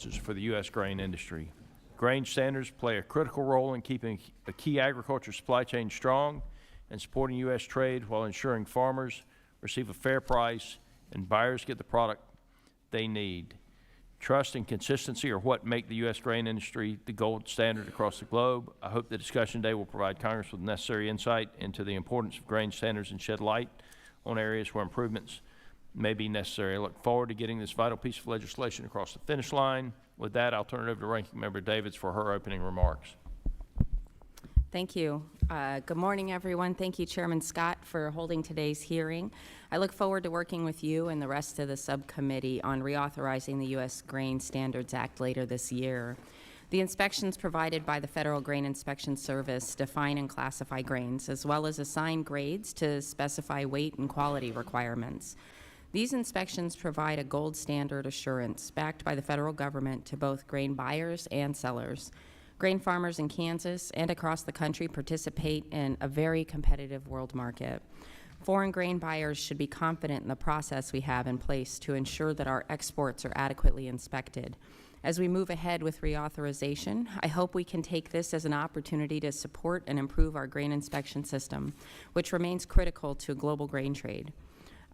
for the U.S. grain industry. Grain standards play a critical role in keeping a key agriculture supply chain strong and supporting U.S. trade while ensuring farmers receive a fair price and buyers get the product they need. Trust and consistency are what make the U.S. grain industry the gold standard across the globe. I hope the discussion today will provide Congress with necessary insight into the importance of grain standards and shed light on areas where improvements may be necessary. I look forward to getting this vital piece of legislation across the finish line. With that, I'll turn it over to Ranking Member Davids for her opening remarks. Thank you. Good morning, everyone. Thank you, Chairman Scott, for holding today's hearing. I look forward to working with you and the rest of the subcommittee on reauthorizing the U.S. Grain Standards Act later this year. The inspections provided by the Federal Grain Inspection Service define and classify grains, as well as assign grades to specify weight and quality requirements. These inspections provide a gold standard assurance backed by the federal government to both grain buyers and sellers. Grain farmers in Kansas and across the country participate in a very competitive world market. Foreign grain buyers should be confident in the process we have in place to ensure that our exports are adequately inspected. As we move ahead with reauthorization, I hope we can take this as an opportunity to support and improve our grain inspection system, which remains critical to global grain trade.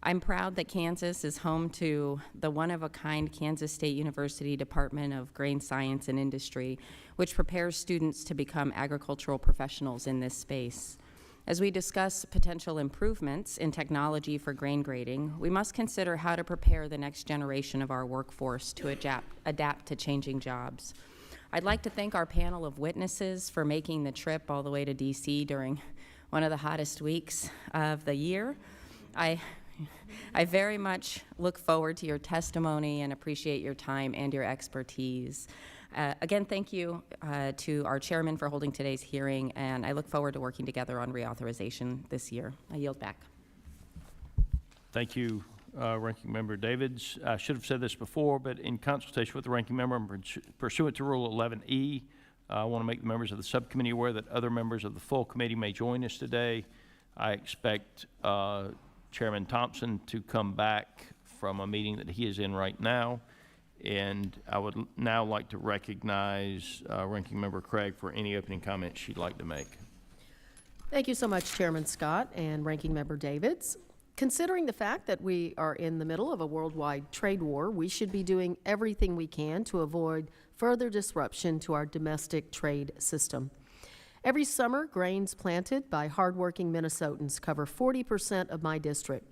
I'm proud that Kansas is home to the one-of-a-kind Kansas State University Department of Grain Science and Industry, which prepares students to become agricultural professionals in this space. As we discuss potential improvements in technology for grain grading, we must consider how to prepare the next generation of our workforce to adapt to changing jobs. I'd like to thank our panel of witnesses for making the trip all the way to D.C. during one of the hottest weeks of the year. I very much look forward to your testimony and appreciate your time and your expertise. Again, thank you to our chairman for holding today's hearing, and I look forward to working together on reauthorization this year. I yield back. Thank you, Ranking Member Davids. I should have said this before, but in consultation with the Ranking Member, pursuant to Rule 11E, I want to make the members of the subcommittee aware that other members of the full committee may join us today. I expect Chairman Thompson to come back from a meeting that he is in right now, and I would now like to recognize Ranking Member Craig for any opening comments she'd like to make. Thank you so much, Chairman Scott and Ranking Member Davids. Considering the fact that we are in the middle of a worldwide trade war, we should be doing everything we can to avoid further disruption to our domestic trade system. Every summer, grains planted by hardworking Minnesotans cover 40% of my district.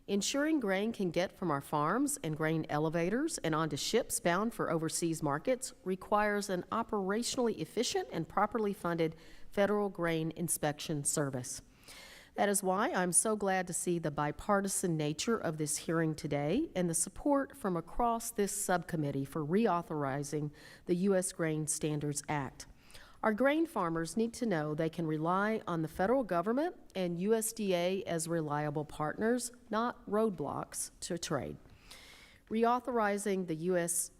Ensuring grain can get from our farms and grain elevators and onto ships bound for overseas markets requires an operationally efficient and properly funded federal grain inspection service. That is why I'm so glad to see the bipartisan nature of this hearing today and the support from across this subcommittee for reauthorizing the U.S. Grain Standards Act. Our grain farmers need to know they can rely on the federal government and USDA as reliable partners, not roadblocks to trade. Reauthorizing the U.S.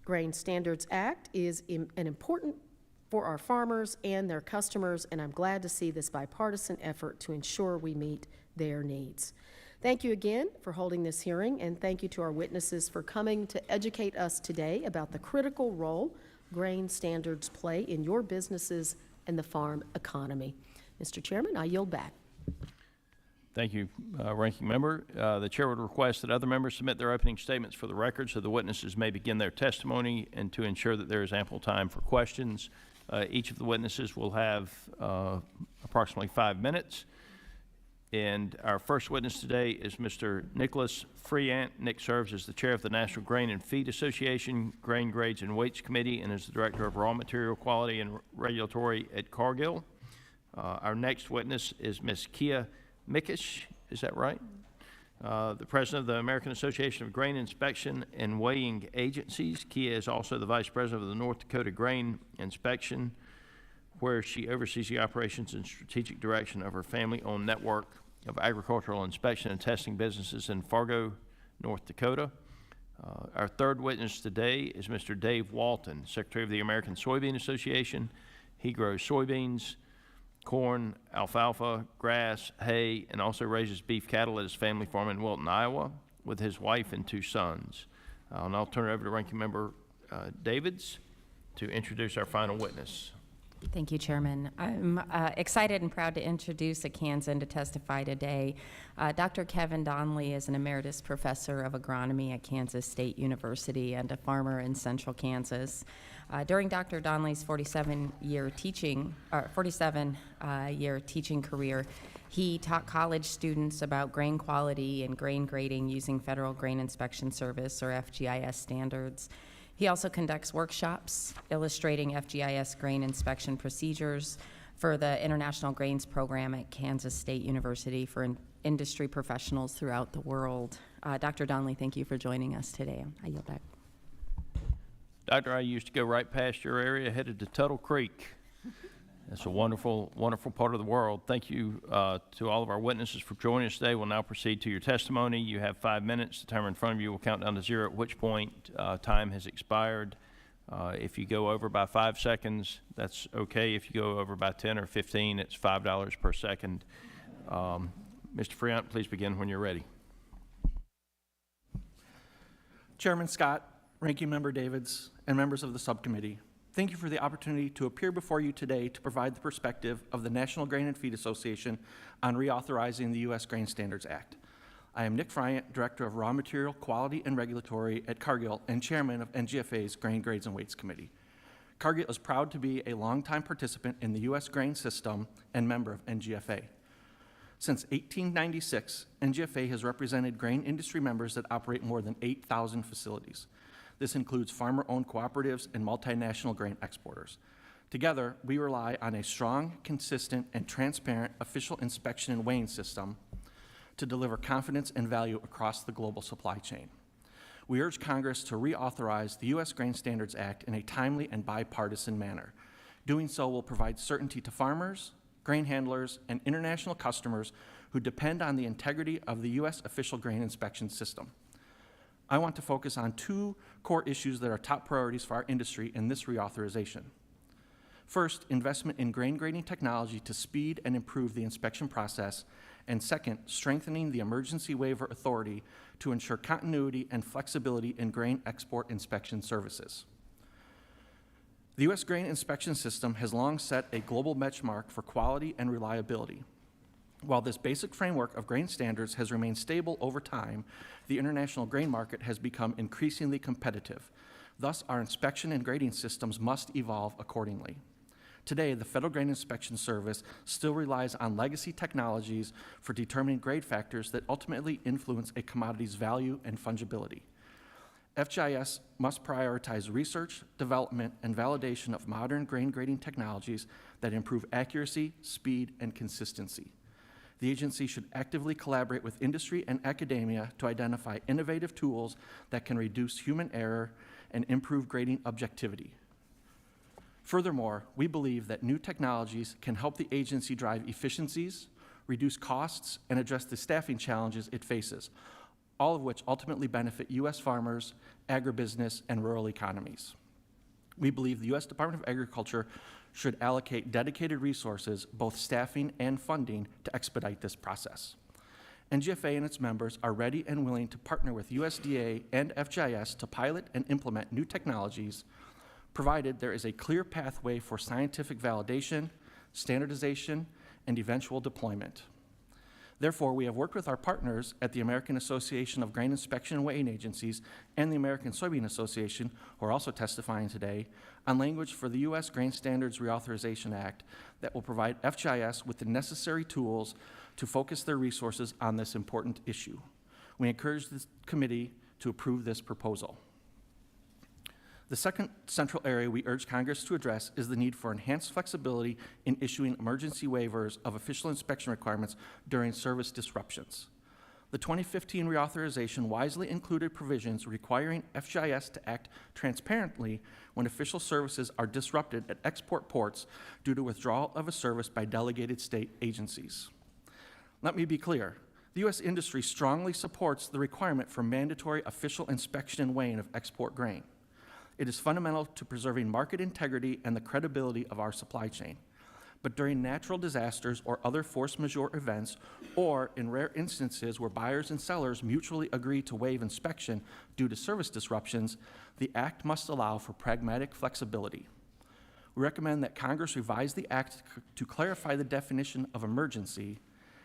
Grain Standards Act is an important for our farmers and their customers, and I'm glad to see this bipartisan effort to ensure we meet their needs. Thank you again for holding this hearing, and thank you to our witnesses for coming to educate us today about the critical role grain standards play in your businesses and the farm economy. Mr. Chairman, I yield back. Thank you, Ranking Member. The Chair would request that other members submit their opening statements for the record so the witnesses may begin their testimony and to ensure that there is ample time for questions. Each of the witnesses will have approximately 5 minutes. And our first witness today is Mr. Nicholas Freant. Nick serves as the chair of the National Grain and Feed Association Grain Grades and Weights Committee and is the director of Raw Material Quality and Regulatory at Cargill. Our next witness is Ms. Kia Mikish, is that right? The president of the American Association of Grain Inspection and Weighing Agencies. Kia is also the vice president of the North Dakota Grain Inspection, where she oversees the operations and strategic direction of her family-owned network of agricultural inspection and testing businesses in Fargo, North Dakota. Our third witness today is Mr. Dave Walton, Secretary of the American Soybean Association. He grows soybeans, corn, alfalfa, grass, hay, and also raises beef cattle at his family farm in Wilton, Iowa, with his wife and 2 sons. I'll now turn it over to Ranking Member Davids to introduce our final witness. Thank you, Chairman. I'm excited and proud to introduce a Kansan to testify today. Dr. Kevin Donnelly is an emeritus professor of agronomy at Kansas State University and a farmer in central Kansas. During Dr. Donnelly's 47-year teaching career, he taught college students about grain quality and grain grading using Federal Grain Inspection Service, or FGIS, standards. He also conducts workshops illustrating FGIS grain inspection procedures for the International Grains Program at Kansas State University for industry professionals throughout the world. Dr. Donnelly, thank you for joining us today. I yield back. Doctor, I used to go right past your area, headed to Tuttle Creek. It's a wonderful, wonderful part of the world. Thank you to all of our witnesses for joining us today. We'll now proceed to your testimony. You have 5 minutes. The timer in front of you will count down to 0, at which point time has expired. If you go over by 5 seconds, that's okay. If you go over by 10 or 15, it's $5 per second. Mr. Friant, please begin when you're ready. Chairman Scott, Ranking Member Davids, and members of the subcommittee, thank you for the opportunity to appear before you today to provide the perspective of the National Grain and Feed Association on reauthorizing the U.S. Grain Standards Act. I am Nick Friant, Director of Raw Material Quality and Regulatory at Cargill and Chairman of NGFA's Grain Grades and Weights Committee. Cargill is proud to be a longtime participant in the U.S. grain system and member of NGFA. Since 1896, NGFA has represented grain industry members that operate more than 8,000 facilities. This includes farmer-owned cooperatives and multinational grain exporters. Together, we rely on a strong, consistent, and transparent official inspection and weighing system to deliver confidence and value across the global supply chain. We urge Congress to reauthorize the U.S. Grain Standards Act in a timely and bipartisan manner. Doing so will provide certainty to farmers, grain handlers, and international customers who depend on the integrity of the U.S. official grain inspection system. I want to focus on 2 core issues that are top priorities for our industry in this reauthorization. First, investment in grain grading technology to speed and improve the inspection process, and second, strengthening the emergency waiver authority to ensure continuity and flexibility in grain export inspection services. The U.S. grain inspection system has long set a global benchmark for quality and reliability. While this basic framework of grain standards has remained stable over time, the international grain market has become increasingly competitive. Thus, our inspection and grading systems must evolve accordingly. Today, the Federal Grain Inspection Service still relies on legacy technologies for determining grade factors that ultimately influence a commodity's value and fungibility. FGIS must prioritize research, development, and validation of modern grain grading technologies that improve accuracy, speed, and consistency. The agency should actively collaborate with industry and academia to identify innovative tools that can reduce human error and improve grading objectivity. Furthermore, we believe that new technologies can help the agency drive efficiencies, reduce costs, and address the staffing challenges it faces, all of which ultimately benefit U.S. farmers, agribusiness, and rural economies. We believe the U.S. Department of Agriculture should allocate dedicated resources, both staffing and funding, to expedite this process. NGFA and its members are ready and willing to partner with USDA and FGIS to pilot and implement new technologies, provided there is a clear pathway for scientific validation, standardization, and eventual deployment. Therefore, we have worked with our partners at the American Association of Grain Inspection and Weighing Agencies and the American Soybean Association, who are also testifying today, on language for the U.S. Grain Standards Reauthorization Act that will provide FGIS with the necessary tools to focus their resources on this important issue. We encourage this committee to approve this proposal. The second central area we urge Congress to address is the need for enhanced flexibility in issuing emergency waivers of official inspection requirements during service disruptions. The 2015 reauthorization wisely included provisions requiring FGIS to act transparently when official services are disrupted at export ports due to withdrawal of a service by delegated state agencies. Let me be clear. The U.S. industry strongly supports the requirement for mandatory official inspection and weighing of export grain. It is fundamental to preserving market integrity and the credibility of our supply chain. but during natural disasters or other force majeure events, or in rare instances where buyers and sellers mutually agree to waive inspection due to service disruptions, the Act must allow for pragmatic flexibility. We recommend that Congress revise the Act to clarify the definition of emergency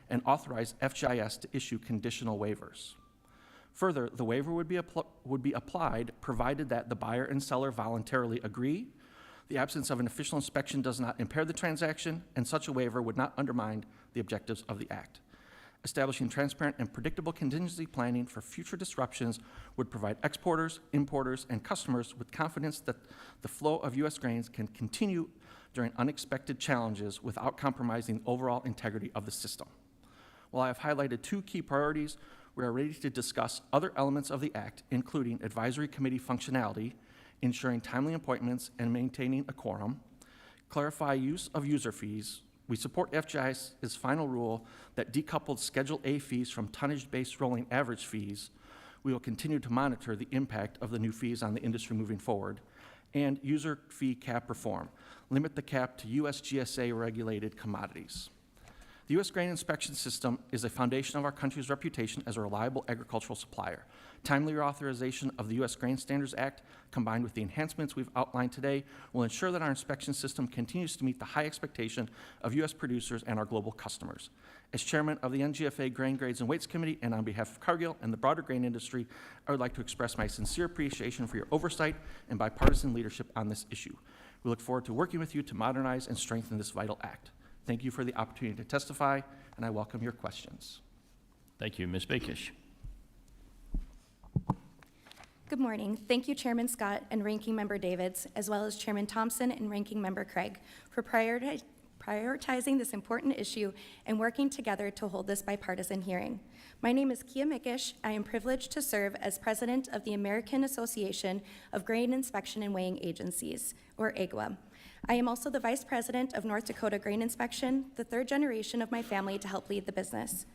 and authorize FGIS to issue conditional waivers. Further, the waiver would be applied provided that the buyer and seller voluntarily agree, the absence of an official inspection does not impair the transaction, and such a waiver would not undermine the objectives of the Act. Establishing transparent and predictable contingency planning for future disruptions would provide exporters, importers, and customers with confidence that the flow of U.S. grains can continue during unexpected challenges without compromising the overall integrity of the system. While I have highlighted two key priorities, we are ready to discuss other elements of the Act, including advisory committee functionality, ensuring timely appointments and maintaining a quorum, clarify use of user fees. We support FGIS's final rule that decoupled Schedule A fees from tonnage-based rolling average fees. We will continue to monitor the impact of the new fees on the industry moving forward, and user fee cap reform. Limit the cap to U.S. GSA-regulated commodities. The U.S. grain inspection system is a foundation of our country's reputation as a reliable agricultural supplier. Timely reauthorization of the U.S. Grain Standards Act, combined with the enhancements we've outlined today, will ensure that our inspection system continues to meet the high expectation of U.S. producers and our global customers. As chairman of the NGFA Grain Grades and Weights Committee, and on behalf of Cargill and the broader grain industry, I would like to express my sincere appreciation for your oversight and bipartisan leadership on this issue. We look forward to working with you to modernize and strengthen this vital act. Thank you for the opportunity to testify, and I welcome your questions. Thank you. Ms. Bakish. Good morning. Thank you, Chairman Scott and Ranking Member Davids, as well as Chairman Thompson and Ranking Member Craig, for prioritizing this important issue and working together to hold this bipartisan hearing. My name is Kia Mikish. I am privileged to serve as president of the American Association of Grain Inspection and Weighing Agencies, or AGWA. I am also the vice president of North Dakota Grain Inspection, the third generation of my family to help lead the business.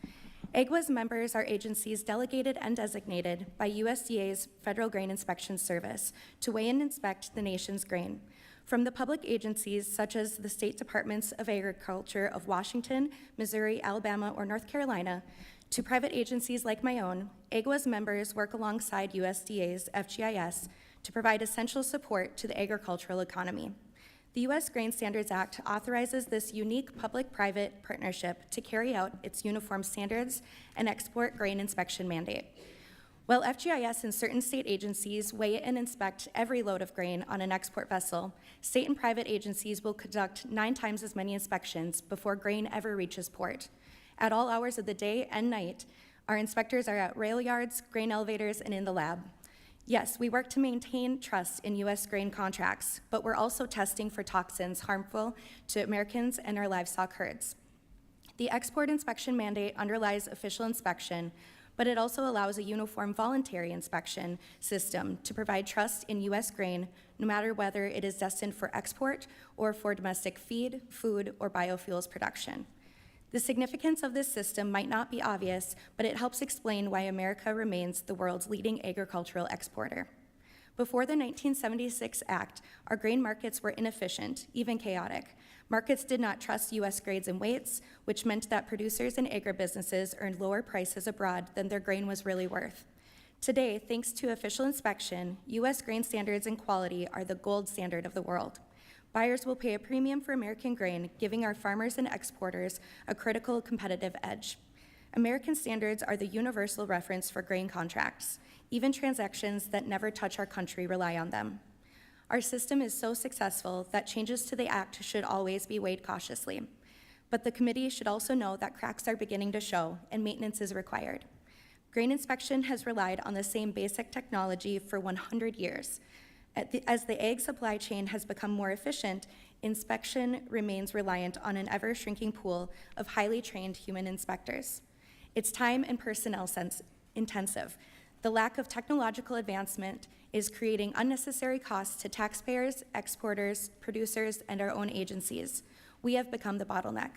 AGWA's members are agencies delegated and designated by USDA's Federal Grain Inspection Service to weigh and inspect the nation's grain. From the public agencies such as the State Departments of Agriculture of Washington, Missouri, Alabama, or North Carolina, to private agencies like my own, AGWA's members work alongside USDA's FGIS to provide essential support to the agricultural economy. The U.S. Grain Standards Act authorizes this unique public-private partnership to carry out its uniform standards and export grain inspection mandate. While FGIS and certain state agencies weigh and inspect every load of grain on an export vessel, state and private agencies will conduct 9 times as many inspections before grain ever reaches port. At all hours of the day and night, our inspectors are at rail yards, grain elevators, and in the lab. Yes, we work to maintain trust in U.S. grain contracts, but we're also testing for toxins harmful to Americans and our livestock herds. The export inspection mandate underlies official inspection, but it also allows a uniform voluntary inspection system to provide trust in U.S. grain, no matter whether it is destined for export or for domestic feed, food, or biofuels production. The significance of this system might not be obvious, but it helps explain why America remains the world's leading agricultural exporter. Before the 1976 Act, our grain markets were inefficient, even chaotic. Markets did not trust U.S. grades and weights, which meant that producers and agribusinesses earned lower prices abroad than their grain was really worth. Today, thanks to official inspection, U.S. grain standards and quality are the gold standard of the world. Buyers will pay a premium for American grain, giving our farmers and exporters a critical competitive edge. American standards are the universal reference for grain contracts. Even transactions that never touch our country rely on them. Our system is so successful that changes to the Act should always be weighed cautiously. But the committee should also know that cracks are beginning to show and maintenance is required. Grain inspection has relied on the same basic technology for 100 years. As the ag supply chain has become more efficient, inspection remains reliant on an ever-shrinking pool of highly trained human inspectors. It's time and personnel intensive. The lack of technological advancement is creating unnecessary costs to taxpayers, exporters, producers, and our own agencies. We have become the bottleneck.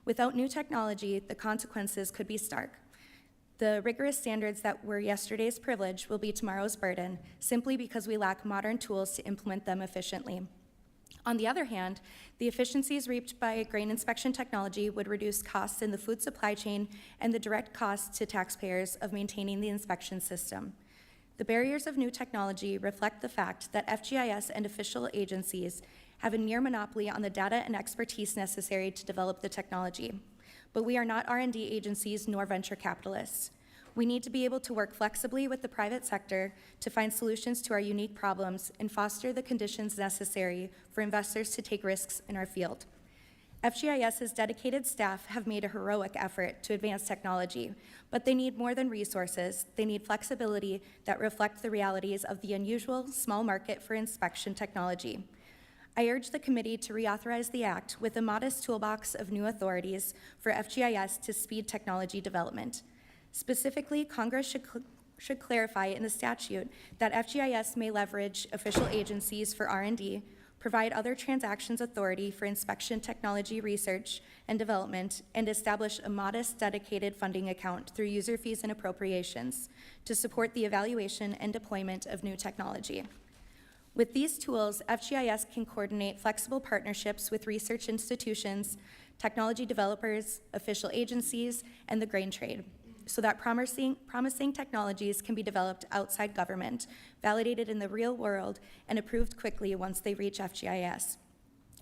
Without new technology, the consequences could be stark. The rigorous standards that were yesterday's privilege will be tomorrow's burden, simply because we lack modern tools to implement them efficiently. On the other hand, the efficiencies reaped by grain inspection technology would reduce costs in the food supply chain and the direct costs to taxpayers of maintaining the inspection system. The barriers of new technology reflect the fact that FGIS and official agencies have a near monopoly on the data and expertise necessary to develop the technology. But we are not R&D agencies nor venture capitalists. We need to be able to work flexibly with the private sector to find solutions to our unique problems and foster the conditions necessary for investors to take risks in our field. FGIS's dedicated staff have made a heroic effort to advance technology, but they need more than resources. They need flexibility that reflect the realities of the unusual small market for inspection technology. I urge the committee to reauthorize the act with a modest toolbox of new authorities for FGIS to speed technology development. Specifically, Congress should clarify in the statute that FGIS may leverage official agencies for R&D, provide other transactions authority for inspection technology research and development, and establish a modest dedicated funding account through user fees and appropriations to support the evaluation and deployment of new technology. With these tools, FGIS can coordinate flexible partnerships with research institutions, technology developers, official agencies, and the grain trade, so that promising technologies can be developed outside government, validated in the real world, and approved quickly once they reach FGIS.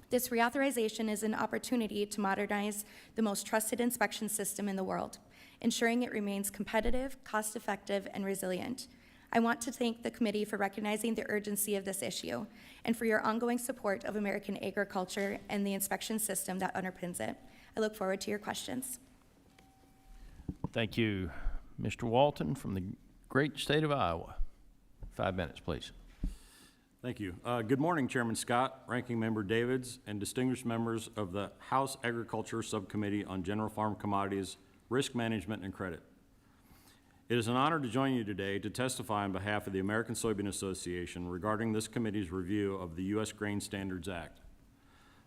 This reauthorization is an opportunity to modernize the most trusted inspection system in the world, ensuring it remains competitive, cost-effective, and resilient. I want to thank the committee for recognizing the urgency of this issue and for your ongoing support of American agriculture and the inspection system that underpins it. I look forward to your questions. Thank you. Mr. Walton from the great state of Iowa. 5 minutes, please. Thank you. Good morning, Chairman Scott, Ranking Member Davids, and distinguished members of the House Agriculture Subcommittee on General Farm Commodities, Risk Management, and Credit. It is an honor to join you today to testify on behalf of the American Soybean Association regarding this committee's review of the U.S. Grain Standards Act.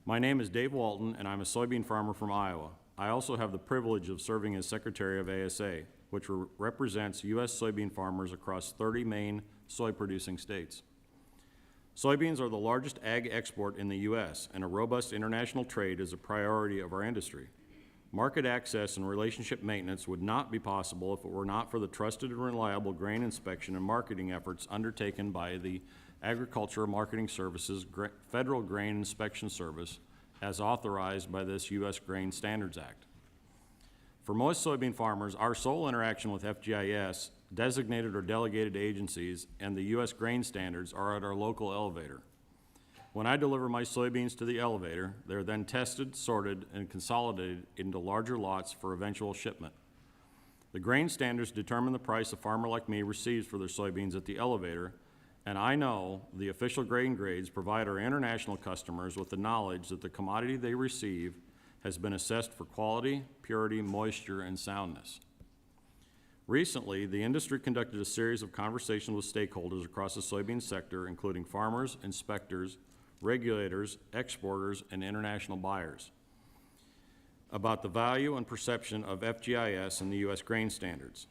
My name is Dave Walton, and I'm a soybean farmer from Iowa. I also have the privilege of serving as Secretary of ASA, which represents U.S. soybean farmers across 30 main soy-producing states. Soybeans are the largest ag export in the U.S., and a robust international trade is a priority of our industry. Market access and relationship maintenance would not be possible if it were not for the trusted and reliable grain inspection and marketing efforts undertaken by the Agricultural Marketing Services Federal Grain Inspection Service, as authorized by this U.S. Grain Standards Act. For most soybean farmers, our sole interaction with FGIS, designated or delegated agencies, and the U.S. grain standards are at our local elevator. When I deliver my soybeans to the elevator, they're then tested, sorted, and consolidated into larger lots for eventual shipment. The grain standards determine the price a farmer like me receives for their soybeans at the elevator, and I know the official grain grades provide our international customers with the knowledge that the commodity they receive has been assessed for quality, purity, moisture, and soundness. Recently, the industry conducted a series of conversations with stakeholders across the soybean sector, including farmers, inspectors, regulators, exporters, and international buyers, about the value and perception of FGIS and the U.S. grain standards.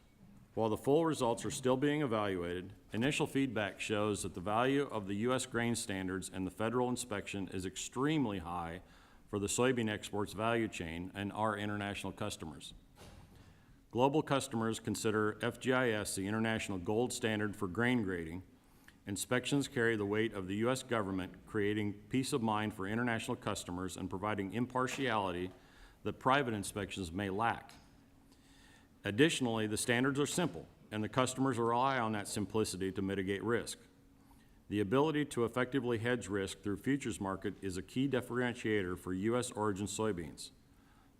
While the full results are still being evaluated, initial feedback shows that the value of the U.S. grain standards and the federal inspection is extremely high for the soybean exports value chain and our international customers. Global customers consider FGIS the international gold standard for grain grading. Inspections carry the weight of the U.S. government, creating peace of mind for international customers and providing impartiality that private inspections may lack. Additionally, the standards are simple, and the customers rely on that simplicity to mitigate risk. The ability to effectively hedge risk through futures market is a key differentiator for U.S. origin soybeans.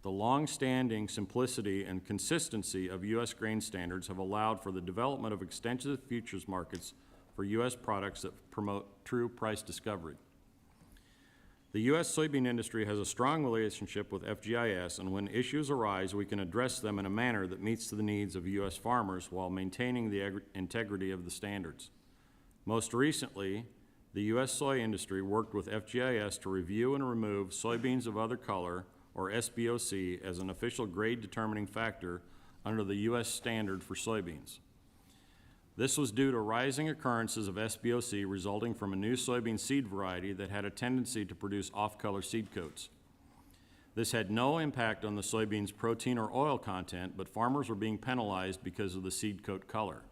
The long-standing simplicity and consistency of U.S. grain standards have allowed for the development of extensive futures markets for U.S. products that promote true price discovery. The U.S. soybean industry has a strong relationship with FGIS, and when issues arise, we can address them in a manner that meets the needs of U.S. farmers while maintaining the integrity of the standards. Most recently, the U.S. soy industry worked with FGIS to review and remove soybeans of other color, or SBOC, as an official grade determining factor under the U.S. standard for soybeans. This was due to rising occurrences of SBOC resulting from a new soybean seed variety that had a tendency to produce off-color seed coats. This had no impact on the soybean's protein or oil content, but farmers were being penalized because of the seed coat color.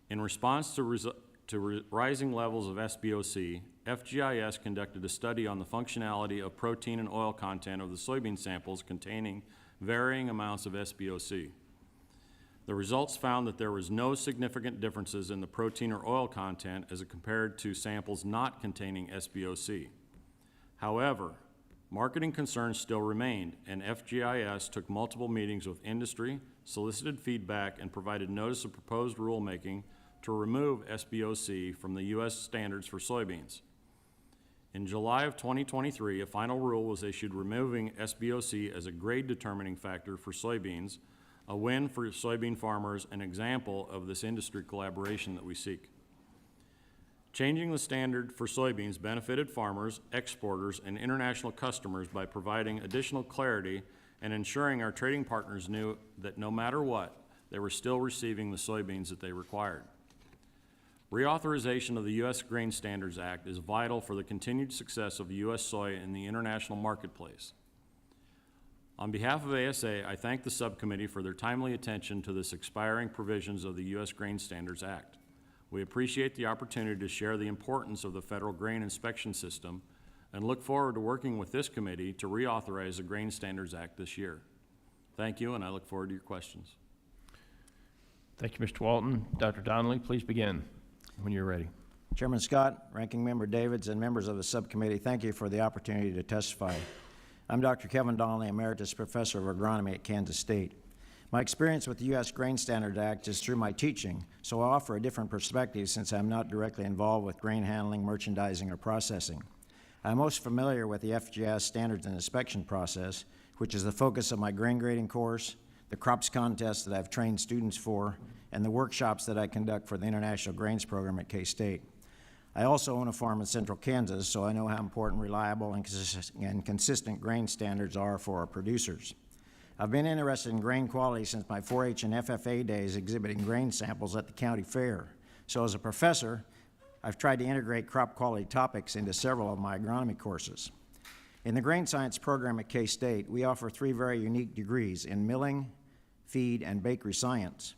In response to rising levels of SBOC, FGIS conducted a study on the functionality of protein and oil content of the soybean samples containing varying amounts of SBOC. The results found that there was no significant differences in the protein or oil content as compared to samples not containing SBOC. However, marketing concerns still remained, and FGIS took multiple meetings with industry, solicited feedback, and provided notice of proposed rulemaking to remove SBOC from the U.S. standards for soybeans. In July of 2023, a final rule was issued removing SBOC as a grade determining factor for soybeans, a win for soybean farmers, an example of this industry collaboration that we seek. Changing the standard for soybeans benefited farmers, exporters, and international customers by providing additional clarity and ensuring our trading partners knew that no matter what, they were still receiving the soybeans that they required. Reauthorization of the U.S. Grain Standards Act is vital for the continued success of U.S. soy in the international marketplace. On behalf of ASA, I thank the subcommittee for their timely attention to this expiring provisions of the U.S. Grain Standards Act. We appreciate the opportunity to share the importance of the federal grain inspection system and look forward to working with this committee to reauthorize the Grain Standards Act this year. Thank you, and I look forward to your questions. Thank you, Mr. Walton. Dr. Donnelly, please begin when you're ready. Chairman Scott, Ranking Member Davids, and members of the subcommittee, thank you for the opportunity to testify. I'm Dr. Kevin Donnelly, Emeritus Professor of Agronomy at Kansas State. My experience with the U.S. Grain Standards Act is through my teaching, so I offer a different perspective since I'm not directly involved with grain handling, merchandising, or processing. I'm most familiar with the FGIS standards and inspection process, which is the focus of my grain grading course, the crops contest that I've trained students for, and the workshops that I conduct for the International Grains Program at K-State. I also own a farm in central Kansas, so I know how important reliable and consistent grain standards are for our producers. I've been interested in grain quality since my 4-H and FFA days exhibiting grain samples at the county fair. So as a professor, I've tried to integrate crop quality topics into several of my agronomy courses. In the grain science program at K-State, we offer 3 very unique degrees in milling, feed, and bakery science.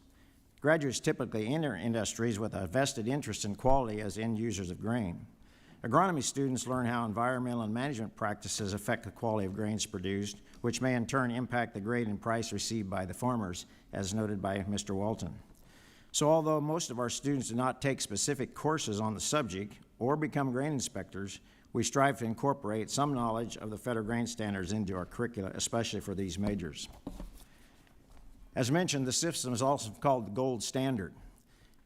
Graduates typically enter industries with a vested interest in quality as end users of grain. Agronomy students learn how environmental and management practices affect the quality of grains produced, which may in turn impact the grade and price received by the farmers, as noted by Mr. Walton. So although most of our students do not take specific courses on the subject or become grain inspectors, we strive to incorporate some knowledge of the federal grain standards into our curricula, especially for these majors. As mentioned, the system is also called the gold standard.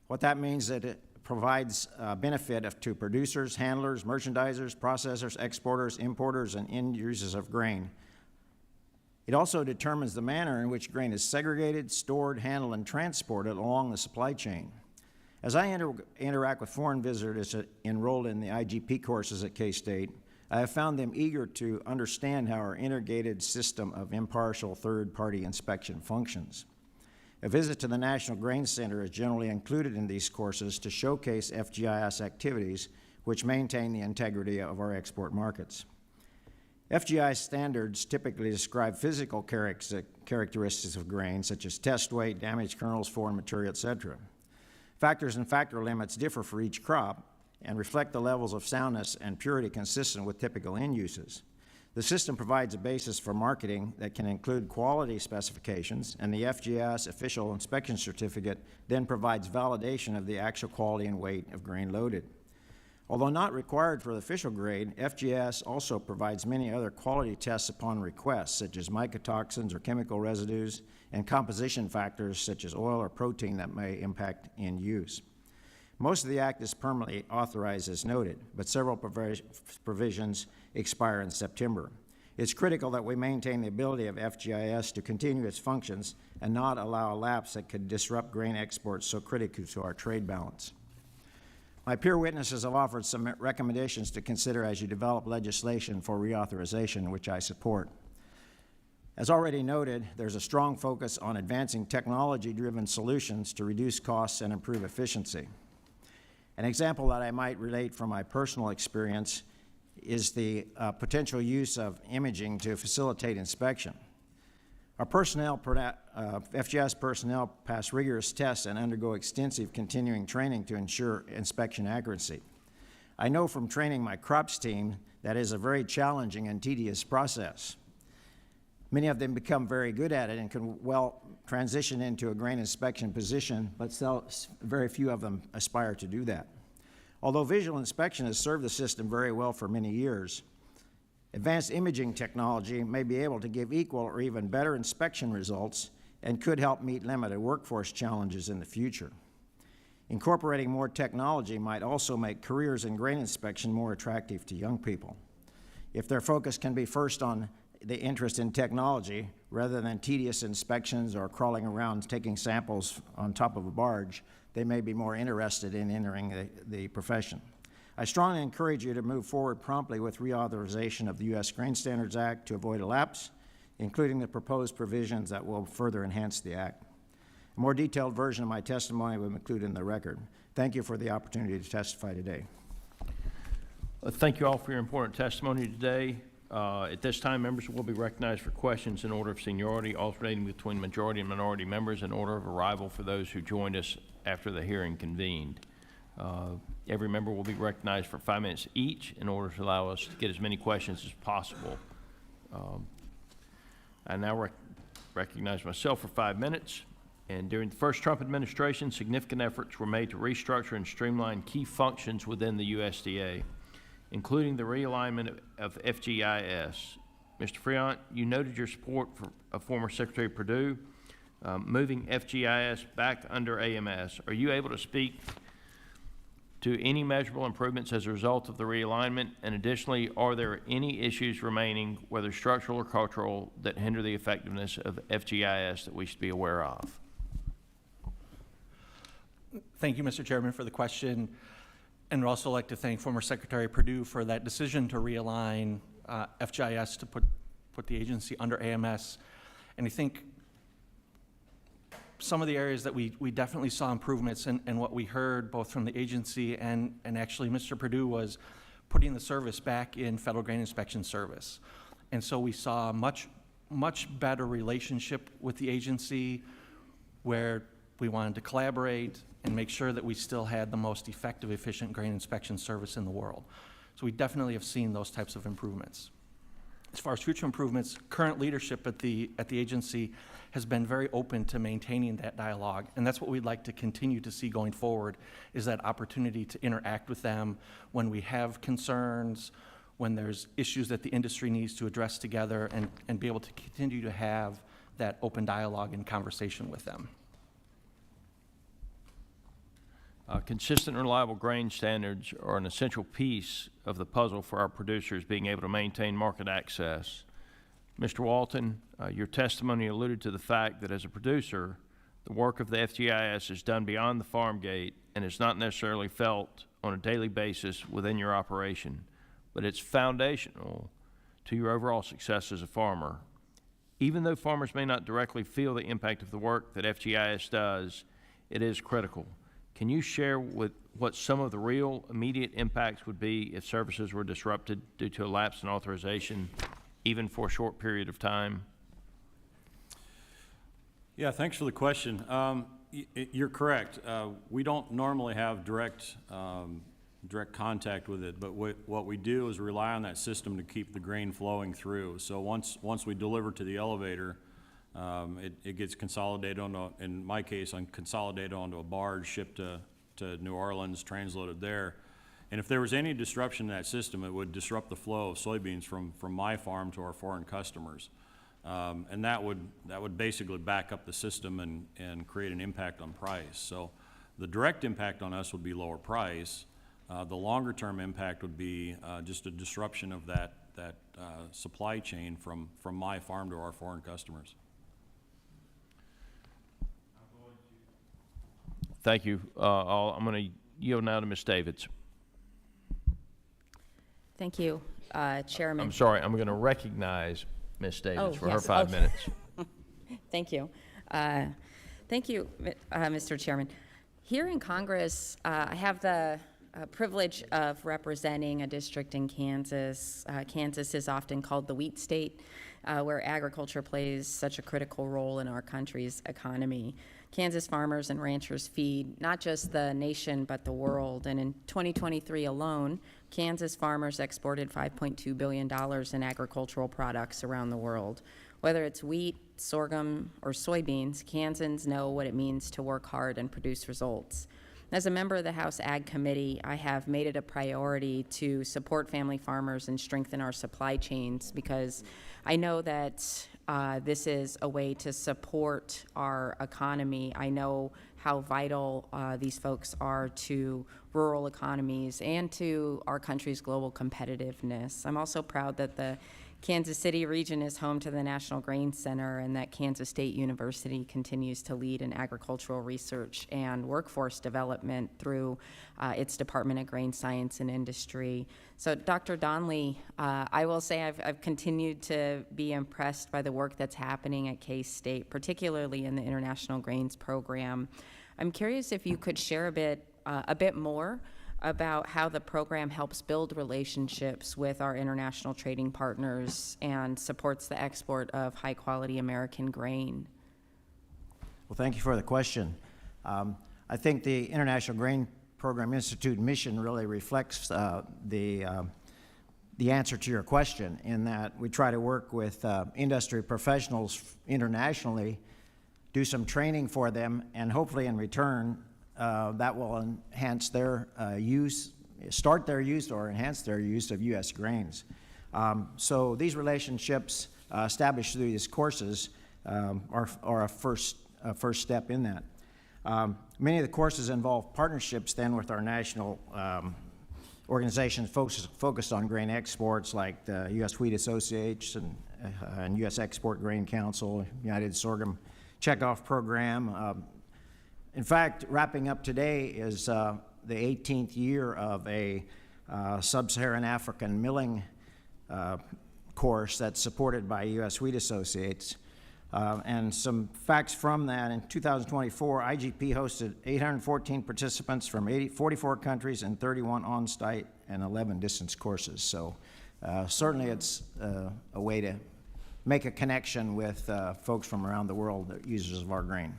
What that means is that it provides benefit to producers, handlers, merchandisers, processors, exporters, importers, and end users of grain. It also determines the manner in which grain is segregated, stored, handled, and transported along the supply chain. As I interact with foreign visitors enrolled in the IGP courses at K-State, I have found them eager to understand how our integrated system of impartial third-party inspection functions. A visit to the National Grain Center is generally included in these courses to showcase FGIS activities which maintain the integrity of our export markets. FGI standards typically describe physical characteristics of grain, such as test weight, damaged kernels, foreign material, etc. Factors and factor limits differ for each crop and reflect the levels of soundness and purity consistent with typical end uses. The system provides a basis for marketing that can include quality specifications, and the FGIS official inspection certificate then provides validation of the actual quality and weight of grain loaded. Although not required for the official grade, FGIS also provides many other quality tests upon request, such as mycotoxins or chemical residues, and composition factors such as oil or protein that may impact end use. Most of the Act is permanently authorized as noted, but several provisions expire in September. It's critical that we maintain the ability of FGIS to continue its functions and not allow a lapse that could disrupt grain exports so critical to our trade balance. My peer witnesses have offered some recommendations to consider as you develop legislation for reauthorization, which I support. As already noted, there's a strong focus on advancing technology-driven solutions to reduce costs and improve efficiency. An example that I might relate from my personal experience is the potential use of imaging to facilitate inspection. Our personnel, FGIS personnel pass rigorous tests and undergo extensive continuing training to ensure inspection accuracy. I know from training my crops team that is a very challenging and tedious process. Many of them become very good at it and can well transition into a grain inspection position, but very few of them aspire to do that. Although visual inspection has served the system very well for many years, advanced imaging technology may be able to give equal or even better inspection results and could help meet limited workforce challenges in the future. Incorporating more technology might also make careers in grain inspection more attractive to young people. If their focus can be first on the interest in technology rather than tedious inspections or crawling around taking samples on top of a barge, they may be more interested in entering the profession. I strongly encourage you to move forward promptly with reauthorization of the U.S. Grain Standards Act to avoid a lapse, including the proposed provisions that will further enhance the Act. A more detailed version of my testimony will be included in the record. Thank you for the opportunity to testify today. Thank you all for your important testimony today. At this time, members will be recognized for questions in order of seniority, alternating between majority and minority members in order of arrival for those who joined us after the hearing convened. Every member will be recognized for 5 minutes each in order to allow us to get as many questions as possible. I now recognize myself for 5 minutes. And during the first Trump administration, significant efforts were made to restructure and streamline key functions within the USDA, including the realignment of FGIS. Mr. Friant, you noted your support for former Secretary Perdue moving FGIS back under AMS. Are you able to speak to any measurable improvements as a result of the realignment? And additionally, are there any issues remaining, whether structural or cultural, that hinder the effectiveness of FGIS that we should be aware of? Thank you, Mr. Chairman, for the question. And I'd also like to thank former Secretary Perdue for that decision to realign FGIS to put the agency under AMS. And I think some of the areas that we definitely saw improvements and what we heard both from the agency and actually Mr. Perdue was putting the service back in Federal Grain Inspection Service. And so we saw a much better relationship with the agency where we wanted to collaborate and make sure that we still had the most effective, efficient grain inspection service in the world. So we definitely have seen those types of improvements. As far as future improvements, current leadership at the agency has been very open to maintaining that dialogue, and that's what we'd like to continue to see going forward, is that opportunity to interact with them when we have concerns, when there's issues that the industry needs to address together, and be able to continue to have that open dialogue and conversation with them. Consistent and reliable grain standards are an essential piece of the puzzle for our producers being able to maintain market access. Mr. Walton, your testimony alluded to the fact that as a producer, the work of the FGIS is done beyond the farm gate and is not necessarily felt on a daily basis within your operation, but it's foundational to your overall success as a farmer. Even though farmers may not directly feel the impact of the work that FGIS does, it is critical. Can you share what some of the real immediate impacts would be if services were disrupted due to a lapse in authorization, even for a short period of time? Yeah, thanks for the question. You're correct. We don't normally have direct contact with it, but what we do is rely on that system to keep the grain flowing through. So once we deliver to the elevator, it gets consolidated in my case, consolidated onto a barge, shipped to New Orleans, transloaded there. And if there was any disruption in that system, it would disrupt the flow of soybeans from my farm to our foreign customers. And that would basically back up the system and create an impact on price. So the direct impact on us would be lower price. The longer term impact would be just a disruption of that supply chain from my farm to our foreign customers. Thank you. I'm going to yield now to Ms. Davids. Thank you, Chairman. I'm sorry, I'm going to recognize Ms. Davis, Oh, for her yes. 5 Oh. minutes. Thank you. Thank you, Mr. Chairman. Here in Congress, I have the privilege of representing a district in Kansas. Kansas is often called the wheat state, where agriculture plays such a critical role in our country's economy. Kansas farmers and ranchers feed not just the nation, but the world. And in 2023 alone, Kansas farmers exported $5.2 billion in agricultural products around the world. Whether it's wheat, sorghum, or soybeans, Kansans know what it means to work hard and produce results. As a member of the House Ag Committee, I have made it a priority to support family farmers and strengthen our supply chains because I know that this is a way to support our economy. I know how vital these folks are to rural economies and to our country's global competitiveness. I'm also proud that the Kansas City region is home to the National Grain Center and that Kansas State University continues to lead in agricultural research and workforce development through its Department of Grain Science and Industry. So, Dr. Donnelly, I will say I've continued to be impressed by the work that's happening at K-State, particularly in the International Grains Program. I'm curious if you could share a bit more about how the program helps build relationships with our international trading partners and supports the export of high-quality American grain. Well, thank you for the question. I think the International Grain Program Institute mission really reflects the answer to your question in that we try to work with industry professionals internationally, do some training for them, and hopefully in return that will enhance their start their use or enhance their use of U.S. grains. So these relationships established through these courses are a first step in that. Many of the courses involve partnerships then with our national organizations focused on grain exports like the U.S. Wheat Association and U.S. Export Grain Council, United Sorghum Checkoff Program. In fact, wrapping up today is the 18th year of a sub-Saharan African milling course that's supported by U.S. Wheat Associates. And some facts from that, in 2024, IGP hosted 814 participants from 44 countries and 31 on-site and 11 distance courses. So certainly it's a way to make a connection with folks from around the world, that users of our grain.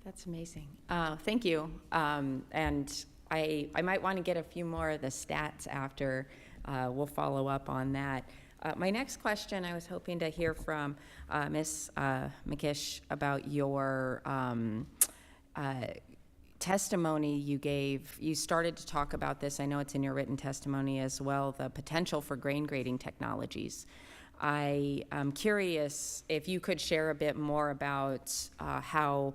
That's amazing. Thank you. And I might want to get a few more of the stats after. We'll follow up on that. My next question, I was hoping to hear from Ms. McKish about your testimony you gave. You started to talk about this, I know it's in your written testimony as well, the potential for grain grading technologies. I am curious if you could share a bit more about how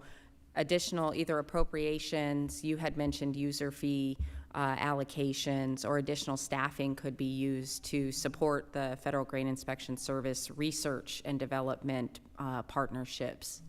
additional either appropriations, you had mentioned user fee allocations, or additional staffing could be used to support the Federal Grain Inspection Service research and development partnerships.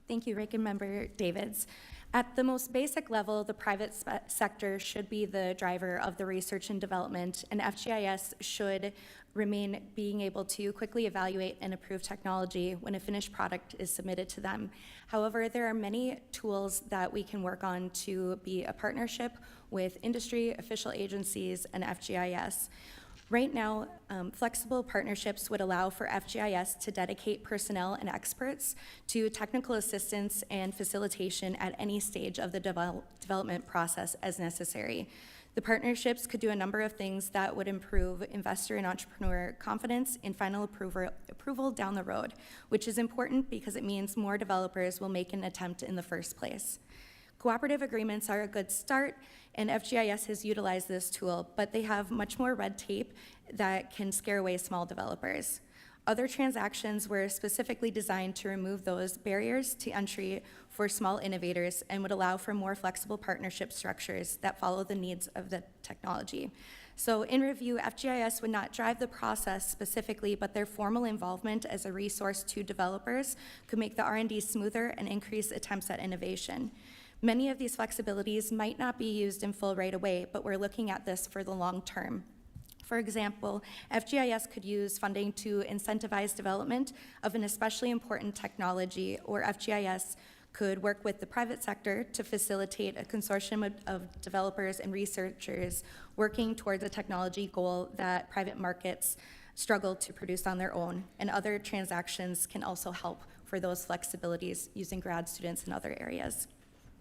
Thank you, Ranking Member Davids. At the most basic level, the private sector should be the driver of the research and development, and FGIS should remain being able to quickly evaluate and approve technology when a finished product is submitted to them. However, there are many tools that we can work on to be a partnership with industry, official agencies, and FGIS. Right now, flexible partnerships would allow for FGIS to dedicate personnel and experts to technical assistance and facilitation at any stage of the development process as necessary. The partnerships could do a number of things that would improve investor and entrepreneur confidence in final approval down the road, which is important because it means more developers will make an attempt in the first place. Cooperative agreements are a good start, and FGIS has utilized this tool, but they have much more red tape that can scare away small developers. Other transactions were specifically designed to remove those barriers to entry for small innovators and would allow for more flexible partnership structures that follow the needs of the technology. So in review, FGIS would not drive the process specifically, but their formal involvement as a resource to developers could make the R&D smoother and increase attempts at innovation. Many of these flexibilities might not be used in full right away, but we're looking at this for the long term. For example, FGIS could use funding to incentivize development of an especially important technology, or FGIS could work with the private sector to facilitate a consortium of developers and researchers working towards a technology goal that private markets struggle to produce on their own. And other transactions can also help for those flexibilities using grad students in other areas.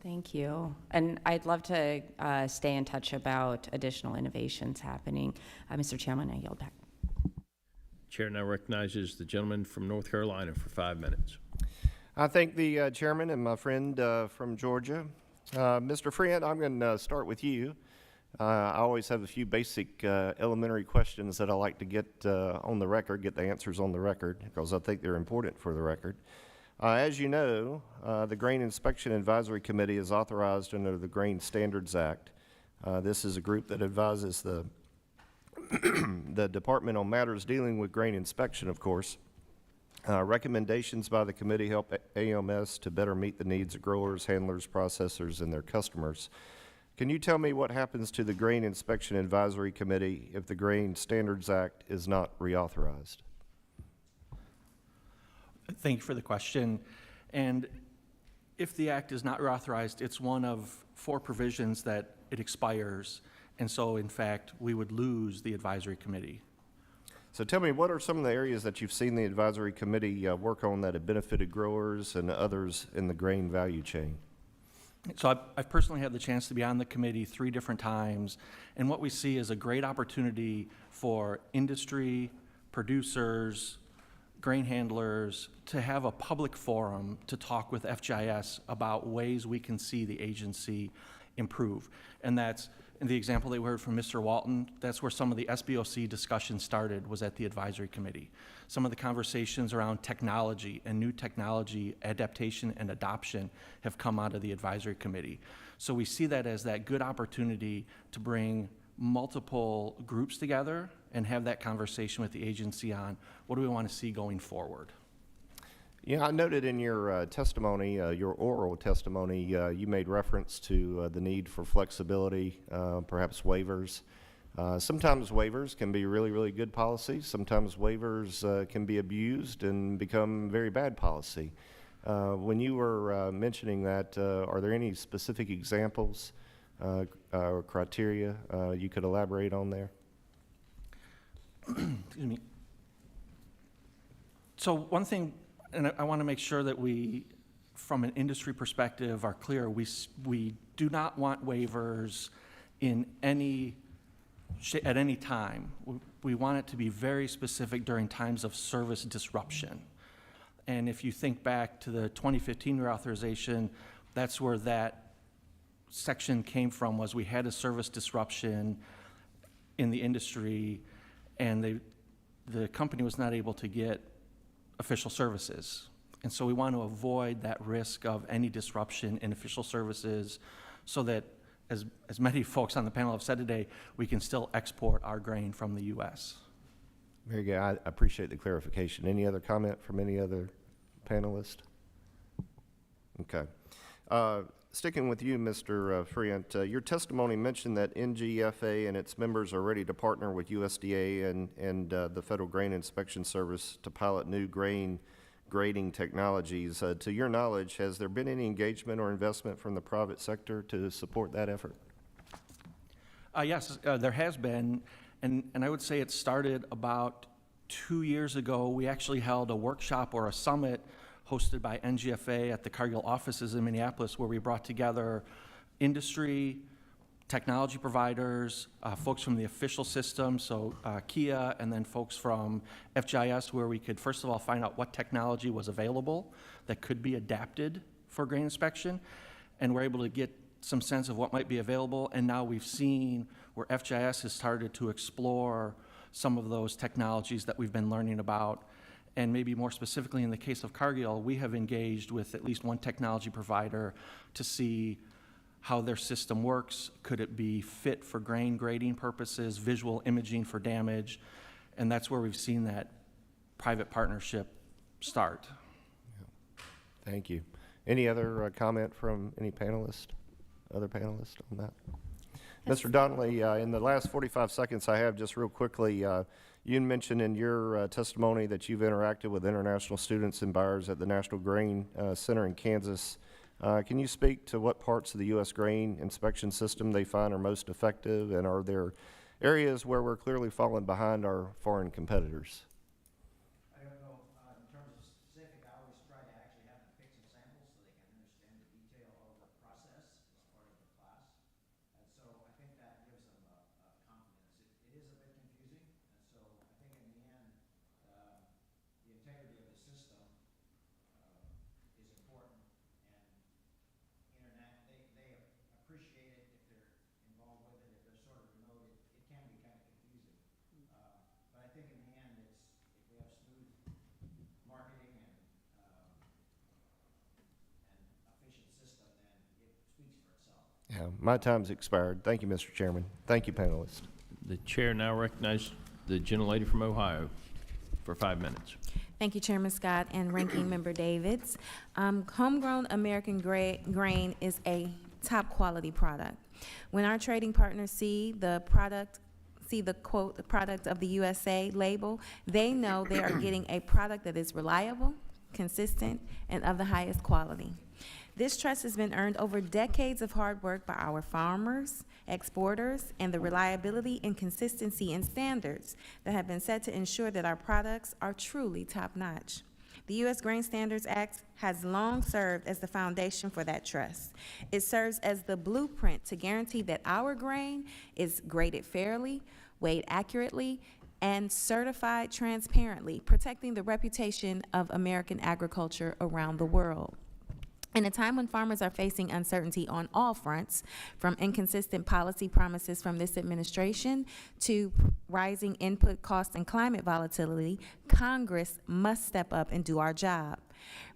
Thank you. And I'd love to stay in touch about additional innovations happening. Mr. Chairman, I yield back. Chair now recognizes the gentleman from North Carolina for 5 minutes. I thank the chairman and my friend from Georgia. Mr. Friend, I'm going to start with you. I always have a few basic elementary questions that I like to get on the record, get the answers on the record, because I think they're important for the record. As you know, the Grain Inspection Advisory Committee is authorized under the Grain Standards Act. This is a group that advises the the department on matters dealing with grain inspection, of course. Recommendations by the committee help AMS to better meet the needs of growers, handlers, processors, and their customers. Can you tell me what happens to the Grain Inspection Advisory Committee if the Grain Standards Act is not reauthorized? Thank you for the question. And if the act is not reauthorized, it's one of 4 provisions that it expires. And so, in fact, we would lose the advisory committee. So tell me, what are some of the areas that you've seen the advisory committee work on that have benefited growers and others in the grain value chain? So I've personally had the chance to be on the committee 3 different times, and what we see is a great opportunity for industry, producers, grain handlers to have a public forum to talk with FGIS about ways we can see the agency improve. And that's, in the example that we heard from Mr. Walton, that's where some of the SBOC discussion started, was at the advisory committee. Some of the conversations around technology and new technology adaptation and adoption have come out of the advisory committee. So we see that as that good opportunity to bring multiple groups together and have that conversation with the agency on what do we want to see going forward. Yeah, I noted in your testimony, your oral testimony, you made reference to the need for flexibility, perhaps waivers. Sometimes waivers can be really, really good policy. Sometimes waivers can be abused and become very bad policy. When you were mentioning that, are there any specific examples or criteria you could elaborate on there? Excuse me. So one thing, and I want to make sure that we, from an industry perspective, are clear. We do not want waivers in at any time. We want it to be very specific during times of service disruption. And if you think back to the 2015 reauthorization, that's where that section came from, was we had a service disruption in the industry, and the company was not able to get official services. And so we want to avoid that risk of any disruption in official services so that, as many folks on the panel have said today, we can still export our grain from the U.S. Very good. I appreciate the clarification. Any other comment from any other panelist? Okay. Sticking with you, Mr. Friant, your testimony mentioned that NGFA and its members are ready to partner with USDA and the Federal Grain Inspection Service to pilot new grain grading technologies. To your knowledge, has there been any engagement or investment from the private sector to support that effort? Yes, there has been, and I would say it started about 2 years ago. We actually held a workshop or a summit hosted by NGFA at the Cargill offices in Minneapolis, where we brought together industry, technology providers, folks from the official system, so KIA, and then folks from FGIS, where we could first of all find out what technology was available that could be adapted for grain inspection, and we're able to get some sense of what might be available. And now we've seen where FGIS has started to explore some of those technologies that we've been learning about. And maybe more specifically in the case of Cargill, we have engaged with at least one technology provider to see how their system works. Could it be fit for grain grading purposes, visual imaging for damage? And that's where we've seen that private partnership start. Thank you. Any other comment from any panelist, other panelists on that? Mr. Donnelly, in the last 45 seconds I have, just real quickly, you mentioned in your testimony that you've interacted with international students and buyers at the National Grain Center in Kansas. Can you speak to what parts of the U.S. grain inspection system they find are most effective, and are there areas where we're clearly falling behind our foreign competitors? I don't know, in terms of specific, I always try to actually have them pick some samples so they can understand the detail of the process as part of the class. And so I think that gives them a confidence. It is a bit confusing, and so I think in the end, the integrity of the system is important, and internet, they appreciate it if they're involved with it. If they're sort of remote, it can be kind of confusing. But I think in the end, it's, if we have smooth marketing and efficient system, then it speaks for itself. Yeah, my time's expired. Thank you, Mr. Chairman. Thank you, panelists. The chair now recognizes the gentlelady from Ohio for 5 minutes. Thank you, Chairman Scott and Ranking Member Davids. Homegrown American grain is a top quality product. When our trading partners see the quote, the product of the USA label, they know they are getting a product that is reliable, consistent, and of the highest quality. This trust has been earned over decades of hard work by our farmers, exporters, and the reliability and consistency and standards that have been set to ensure that our products are truly top-notch. The U.S. Grain Standards Act has long served as the foundation for that trust. It serves as the blueprint to guarantee that our grain is graded fairly, weighed accurately, and certified transparently, protecting the reputation of American agriculture around the world. In a time when farmers are facing uncertainty on all fronts, from inconsistent policy promises from this administration to rising input costs and climate volatility, Congress must step up and do our job.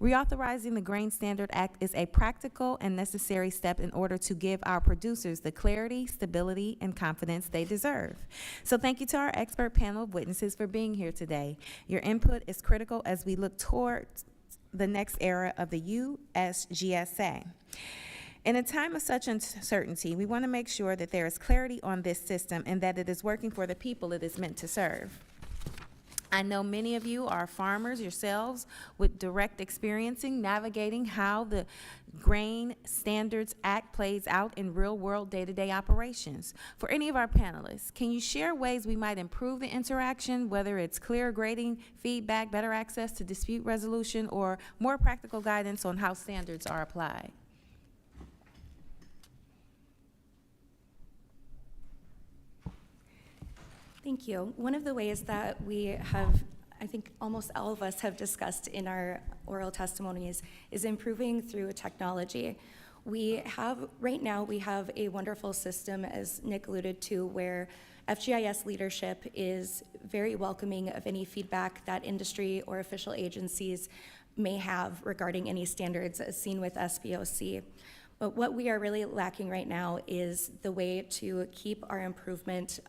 Reauthorizing the Grain Standard Act is a practical and necessary step in order to give our producers the clarity, stability, and confidence they deserve. So thank you to our expert panel of witnesses for being here today. Your input is critical as we look towards the next era of the USGSA. In a time of such uncertainty, we want to make sure that there is clarity on this system and that it is working for the people it is meant to serve. I know many of you are farmers yourselves with direct experiencing navigating how the Grain Standards Act plays out in real-world day-to-day operations. For any of our panelists, can you share ways we might improve the interaction, whether it's clear grading, feedback, better access to dispute resolution, or more practical guidance on how standards are applied? Thank you. One of the ways that we have, I think almost all of us have discussed in our oral testimonies, is improving through technology. Right now, we have a wonderful system, as Nick alluded to, where FGIS leadership is very welcoming of any feedback that industry or official agencies may have regarding any standards as seen with SBOC. But what we are really lacking right now is the way to keep our improvement,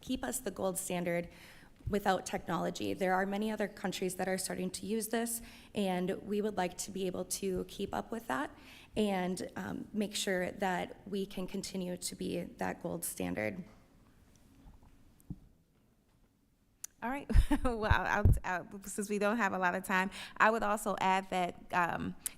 keep us the gold standard without technology. There are many other countries that are starting to use this, and we would like to be able to keep up with that and make sure that we can continue to be that gold standard. All right. Well, since we don't have a lot of time, I would also add that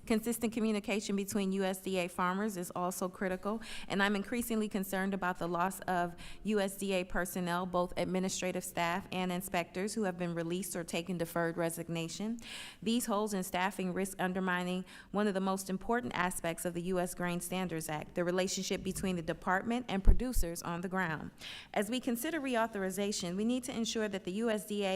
consistent communication between USDA farmers is also critical, and I'm increasingly concerned about the loss of USDA personnel, both administrative staff and inspectors, who have been released or taken deferred resignation. These holes in staffing risk undermining one of the most important aspects of the U.S. Grain Standards Act, the relationship between the department and producers on the ground. As we consider reauthorization, we need to ensure that the USDA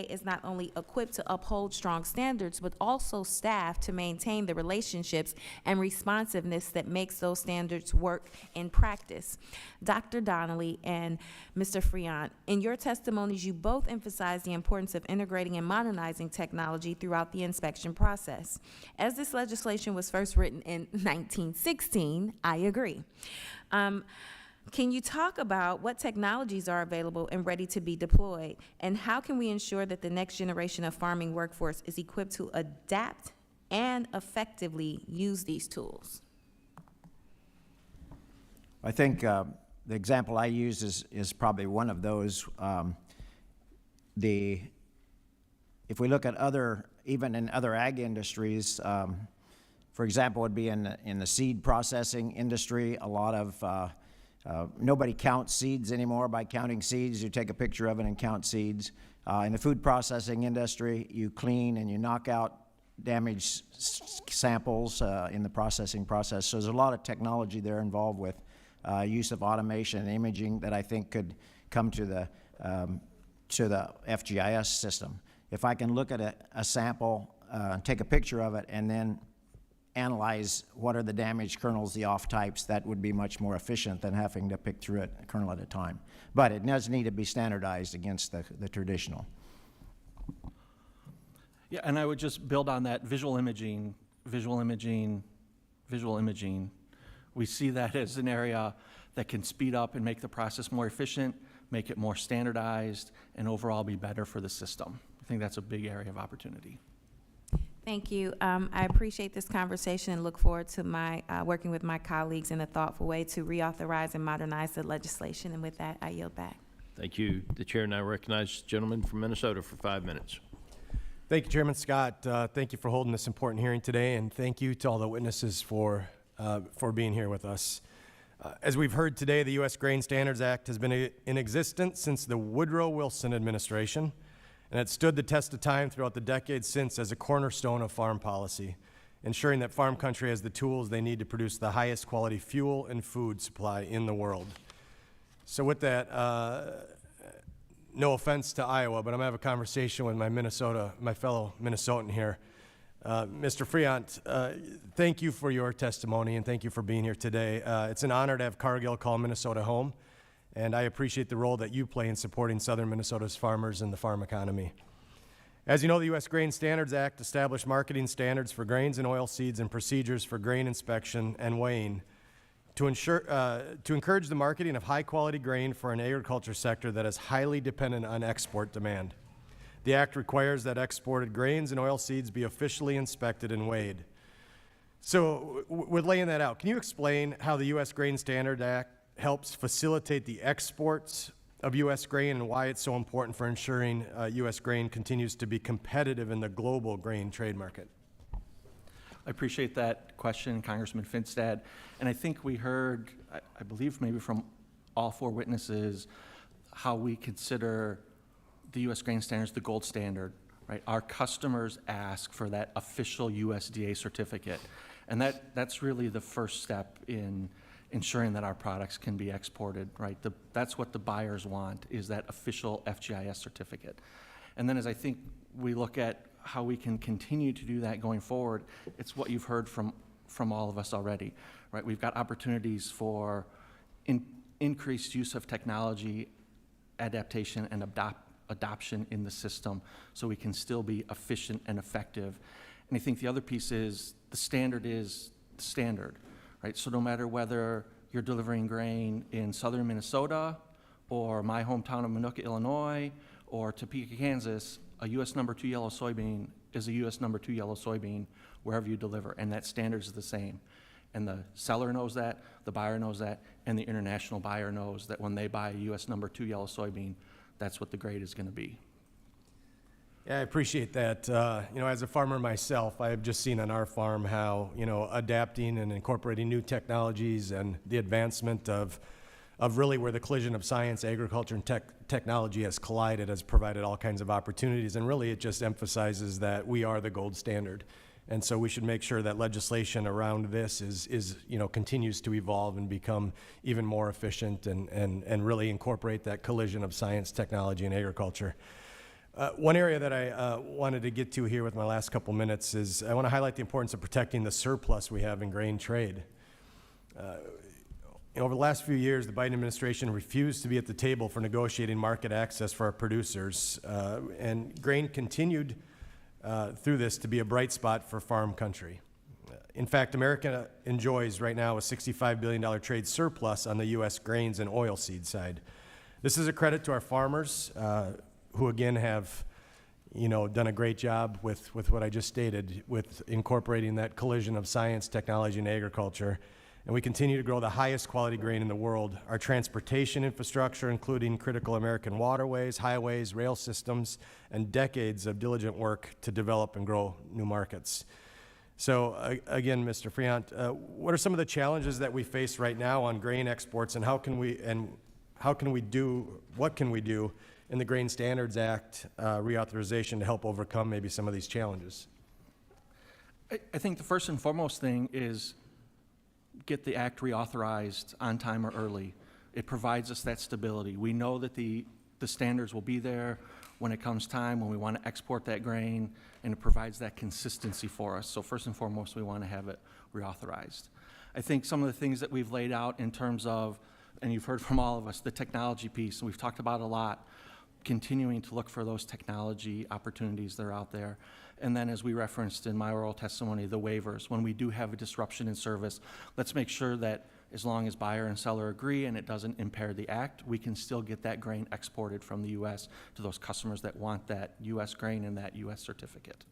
is not only equipped to uphold strong standards, but also staffed to maintain the relationships and responsiveness that makes those standards work in practice. Dr. Donnelly and Mr. Friant, in your testimonies, you both emphasized the importance of integrating and modernizing technology throughout the inspection process. As this legislation was first written in 1916, I agree. Can you talk about what technologies are available and ready to be deployed, and how can we ensure that the next generation of farming workforce is equipped to adapt and effectively use these tools? I think the example I use is probably one of those. If we look at even in other ag industries, for example, would be in the seed processing industry, a lot of, nobody counts seeds anymore. By counting seeds, you take a picture of it and count seeds. In the food processing industry, you clean and you knock out damaged samples in the processing process. So there's a lot of technology there involved with use of automation and imaging that I think could come to the FGIS system. If I can look at a sample, take a picture of it, and then analyze what are the damaged kernels, the off types, that would be much more efficient than having to pick through it a kernel at a time. But it does need to be standardized against the traditional. Yeah, and I would just build on that visual imaging. We see that as an area that can speed up and make the process more efficient, make it more standardized, and overall be better for the system. I think that's a big area of opportunity. Thank you. I appreciate this conversation and look forward to my working with my colleagues in a thoughtful way to reauthorize and modernize the legislation. And with that, I yield back. Thank you. The chair now recognizes the gentleman from Minnesota for 5 minutes. Thank you, Chairman Scott. Thank you for holding this important hearing today, and thank you to all the witnesses for being here with us. As we've heard today, the U.S. Grain Standards Act has been in existence since the Woodrow Wilson administration, and it stood the test of time throughout the decades since as a cornerstone of farm policy, ensuring that farm country has the tools they need to produce the highest quality fuel and food supply in the world. So with that, no offense to Iowa, but I'm going to have a conversation with my fellow Minnesotan here. Mr. Friant, thank you for your testimony and thank you for being here today. It's an honor to have Cargill call Minnesota home, and I appreciate the role that you play in supporting southern Minnesota's farmers and the farm economy. As you know, the U.S. Grain Standards Act established marketing standards for grains and oilseeds and procedures for grain inspection and weighing to encourage the marketing of high-quality grain for an agriculture sector that is highly dependent on export demand. The Act requires that exported grains and oilseeds be officially inspected and weighed. So, with laying that out, can you explain how the U.S. Grain Standard Act helps facilitate the exports of U.S. grain and why it's so important for ensuring U.S. grain continues to be competitive in the global grain trade market? I appreciate that question, Congressman Finstad. And I think we heard, I believe maybe from all four witnesses, how we consider the U.S. grain standards the gold standard, right? Our customers ask for that official USDA certificate. And that's really the first step in ensuring that our products can be exported, right? That's what the buyers want, is that official FGIS certificate. And then as I think we look at how we can continue to do that going forward, it's what you've heard from all of us already, right? We've got opportunities for increased use of technology, adaptation, and adoption in the system so we can still be efficient and effective. And I think the other piece is the standard is the standard, right? So no matter whether you're delivering grain in southern Minnesota or my hometown of Minooka, Illinois, or Topeka, Kansas, a U.S. number 2 yellow soybean is a U.S. number 2 yellow soybean wherever you deliver, and that standard is the same. And the seller knows that, the buyer knows that, and the international buyer knows that when they buy a U.S. number 2 yellow soybean, that's what the grade is going to be. Yeah, I appreciate that. As a farmer myself, I have just seen on our farm how, adapting and incorporating new technologies and the advancement of really where the collision of science, agriculture, and technology has collided has provided all kinds of opportunities. And really, it just emphasizes that we are the gold standard. And so we should make sure that legislation around this continues to evolve and become even more efficient and really incorporate that collision of science, technology, and agriculture. One area that I wanted to get to here with my last couple minutes is I want to highlight the importance of protecting the surplus we have in grain trade. Over the last few years, the Biden administration refused to be at the table for negotiating market access for our producers, and grain continued through this to be a bright spot for farm country. In fact, America enjoys right now a $65 billion trade surplus on the U.S. grains and oilseed side. This is a credit to our farmers, who again have done a great job with what I just stated, with incorporating that collision of science, technology, and agriculture. and we continue to grow the highest quality grain in the world. Our transportation infrastructure, including critical American waterways, highways, rail systems, and decades of diligent work to develop and grow new markets. So again, Mr. Friant, what are some of the challenges that we face right now on grain exports, and what can we do in the Grain Standards Act reauthorization to help overcome maybe some of these challenges? I think the first and foremost thing is get the act reauthorized on time or early. It provides us that stability. We know that the standards will be there when it comes time, when we want to export that grain, and it provides that consistency for us. So first and foremost, we want to have it reauthorized. I think some of the things that we've laid out in terms of, and you've heard from all of us, the technology piece, and we've talked about a lot, continuing to look for those technology opportunities that are out there. And then, as we referenced in my oral testimony, the waivers. When we do have a disruption in service, let's make sure that as long as buyer and seller agree and it doesn't impair the act, we can still get that grain exported from the U.S. to those customers that want that U.S. grain and that U.S. certificate.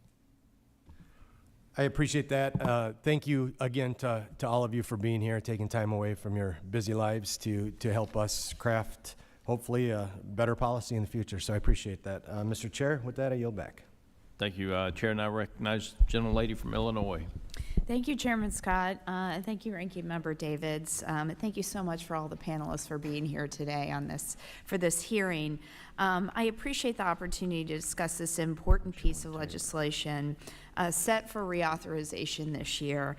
I appreciate that. Thank you again to all of you for being here, taking time away from your busy lives to help us craft, hopefully, a better policy in the future. So I appreciate that. Mr. Chair, with that, I yield back. Thank you, Chair. Now recognize the gentlelady from Illinois. Thank you, Chairman Scott, and thank you, Ranking Member Davids. And thank you so much for all the panelists for being here today for this hearing. I appreciate the opportunity to discuss this important piece of legislation set for reauthorization this year.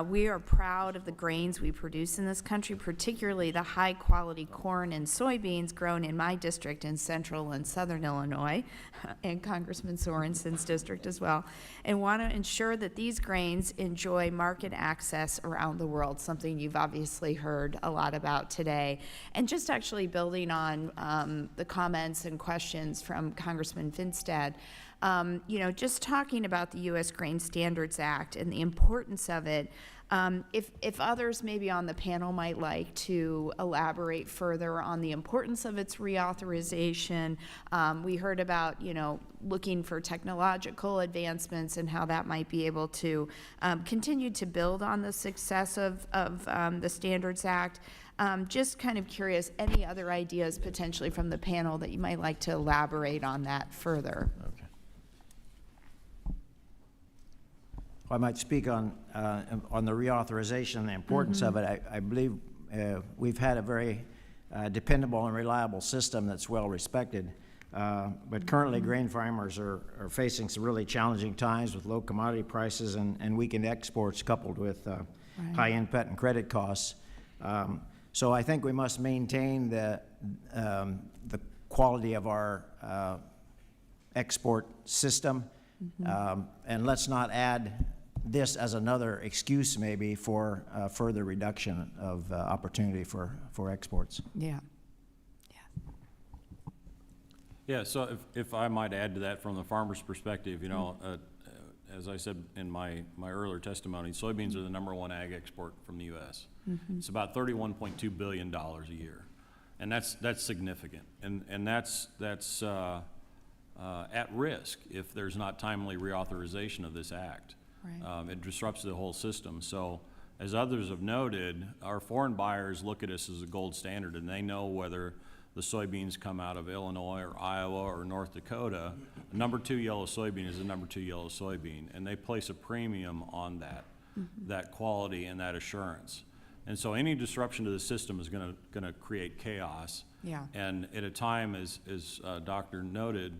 We are proud of the grains we produce in this country, particularly the high-quality corn and soybeans grown in my district in central and southern Illinois, and Congressman Sorensen's district as well, and want to ensure that these grains enjoy market access around the world, something you've obviously heard a lot about today. And just actually building on the comments and questions from Congressman Finstad, just talking about the U.S. Grain Standards Act and the importance of it, if others maybe on the panel might like to elaborate further on the importance of its reauthorization. We heard about, looking for technological advancements and how that might be able to continue to build on the success of the Standards Act. Just kind of curious, any other ideas potentially from the panel that you might like to elaborate on that further? Okay. I might speak on the reauthorization and the importance of it. I believe we've had a very dependable and reliable system that's well respected. But currently, grain farmers are facing some really challenging times with low commodity prices and weakened exports coupled with high input and credit costs. So I think we must maintain the quality of our export system, and let's not add this as another excuse maybe for further reduction of opportunity for exports. Yeah. Yeah, so if I might add to that from the farmer's perspective, as I said in my earlier testimony, soybeans are the #1 ag export from the U.S. It's about $31.2 billion a year, and that's significant, and that's at risk if there's not timely reauthorization of this act. Right. It disrupts the whole system. So, as others have noted, our foreign buyers look at us as a gold standard, and they know whether the soybeans come out of Illinois or Iowa or North Dakota. #2 yellow soybean is the #2 yellow soybean, and they place a premium on that quality and that assurance. And so any disruption to the system is going to create chaos. Yeah. And at a time, as Doctor noted,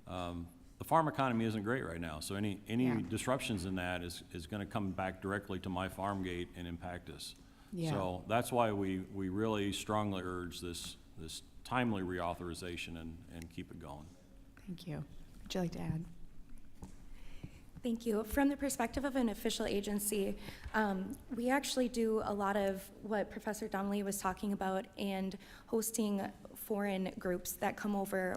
the farm economy isn't great right now. So any disruptions in that is going to come back directly to my farm gate and impact us. Yeah. So that's why we really strongly urge this timely reauthorization and keep it going. Thank you. Would you like to add? Thank you. From the perspective of an official agency, we actually do a lot of what Professor Donnelly was talking about and hosting foreign groups that come over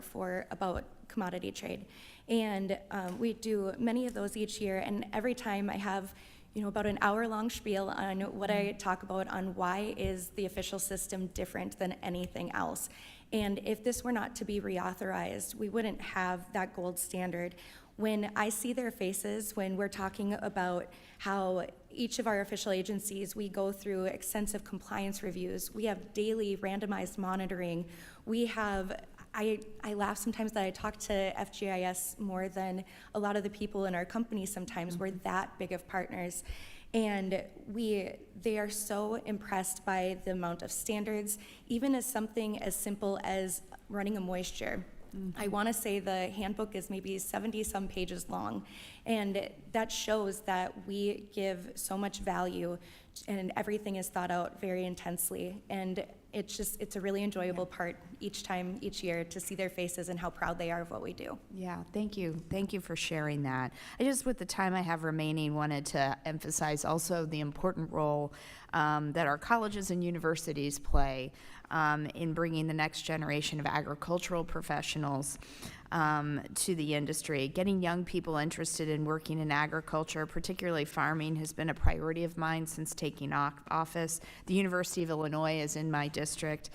about commodity trade. And we do many of those each year, and every time I have about an hour-long spiel on what I talk about on why is the official system different than anything else. And if this were not to be reauthorized, we wouldn't have that gold standard. when I see their faces, when we're talking about how each of our official agencies, we go through extensive compliance reviews, we have daily randomized monitoring, we have, I laugh sometimes that I talk to FGIS more than a lot of the people in our company sometimes. We're that big of partners. And they are so impressed by the amount of standards, even as something as simple as running a moisture. I want to say the handbook is maybe 70-some pages long, and that shows that we give so much value, and everything is thought out very intensely. And it's a really enjoyable part each year to see their faces and how proud they are of what we do. Yeah, thank you. Thank you for sharing that. I just, with the time I have remaining, wanted to emphasize also the important role that our colleges and universities play in bringing the next generation of agricultural professionals to the industry. Getting young people interested in working in agriculture, particularly farming, has been a priority of mine since taking office. The University of Illinois is in my district,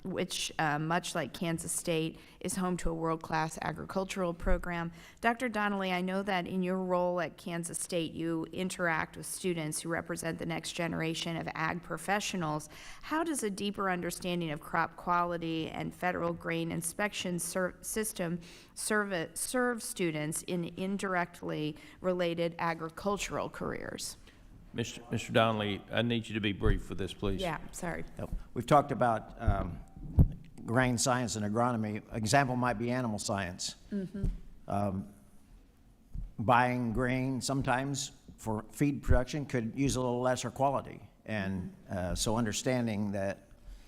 which, much like Kansas State, is home to a world-class agricultural program. Dr. Donnelly, I know that in your role at Kansas State, you interact with students who represent the next generation of ag professionals. How does a deeper understanding of crop quality and federal grain inspection system serve students in indirectly related agricultural careers? Mr. Donnelly, I need you to be brief with this, please. Yeah, sorry. We've talked about grain science and agronomy. Example might be animal science. Buying grain sometimes for feed production could use a little lesser quality. And so understanding that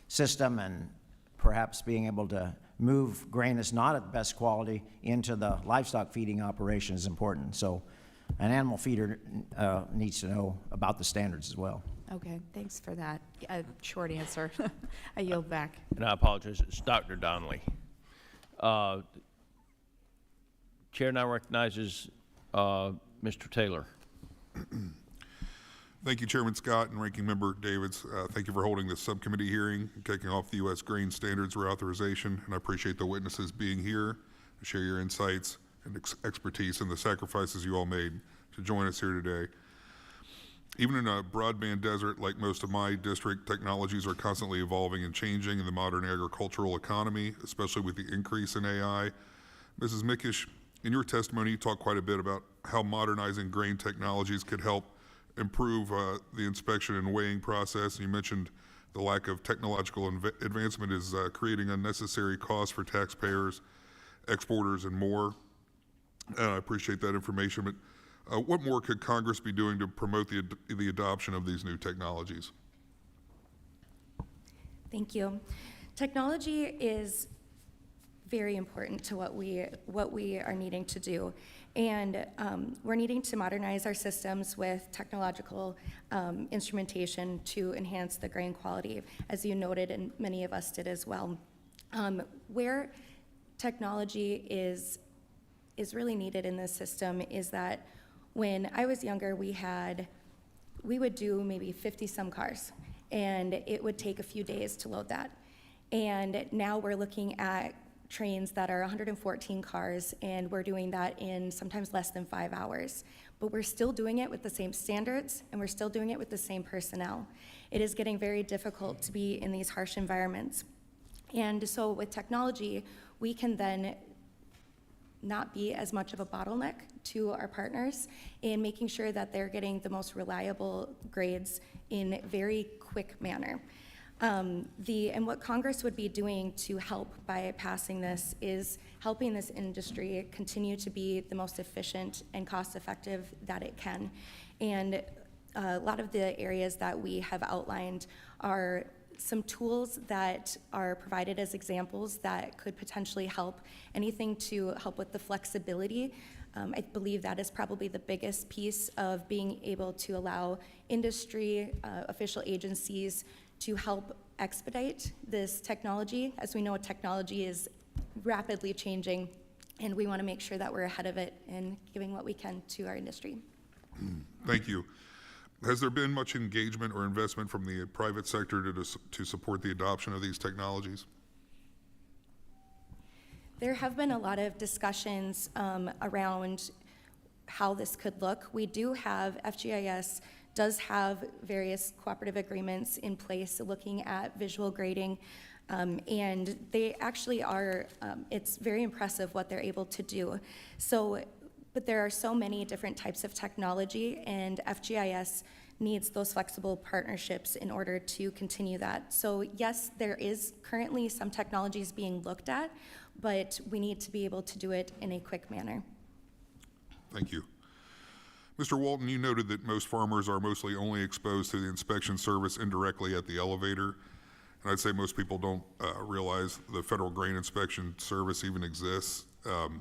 system and perhaps being able to move grain that's not at the best quality into the livestock feeding operation is important. So an animal feeder needs to know about the standards as well. Okay, thanks for that short answer. I yield back. And I apologize, it's Dr. Donnelly. Chair now recognizes Mr. Taylor. Thank you, Chairman Scott and Ranking Member Davids. Thank you for holding this subcommittee hearing and kicking off the U.S. grain standards reauthorization, and I appreciate the witnesses being here to share your insights and expertise and the sacrifices you all made to join us here today. Even in a broadband desert like most of my district, technologies are constantly evolving and changing in the modern agricultural economy, especially with the increase in AI. Mrs. Mickish, in your testimony, you talked quite a bit about how modernizing grain technologies could help improve the inspection and weighing process. You mentioned the lack of technological advancement is creating unnecessary costs for taxpayers, exporters, and more. I appreciate that information, but what more could Congress be doing to promote the adoption of these new technologies? Thank you. Technology is very important to what we are needing to do. And we're needing to modernize our systems with technological instrumentation to enhance the grain quality, as you noted, and many of us did as well. Where technology is really needed in this system is that when I was younger, we would do maybe 50-some cars, and it would take a few days to load that. And now we're looking at trains that are 114 cars, and we're doing that in sometimes less than 5 hours. But we're still doing it with the same standards, and we're still doing it with the same personnel. It is getting very difficult to be in these harsh environments. And so with technology, we can then not be as much of a bottleneck to our partners in making sure that they're getting the most reliable grades in a very quick manner. And what Congress would be doing to help by passing this is helping this industry continue to be the most efficient and cost-effective that it can. And a lot of the areas that we have outlined are some tools that are provided as examples that could potentially help. Anything to help with the flexibility. I believe that is probably the biggest piece of being able to allow industry, official agencies to help expedite this technology. As we know, technology is rapidly changing, and we want to make sure that we're ahead of it and giving what we can to our industry. Thank you. Has there been much engagement or investment from the private sector to support the adoption of these technologies? There have been a lot of discussions around how this could look. We do have, FGIS does have various cooperative agreements in place looking at visual grading, and they actually are, it's very impressive what they're able to do. So, but there are so many different types of technology, and FGIS needs those flexible partnerships in order to continue that. So yes, there is currently some technologies being looked at, but we need to be able to do it in a quick manner. Thank you. Mr. Walton, you noted that most farmers are mostly only exposed to the inspection service indirectly at the elevator. And I'd say most people don't realize the Federal Grain Inspection Service even exists.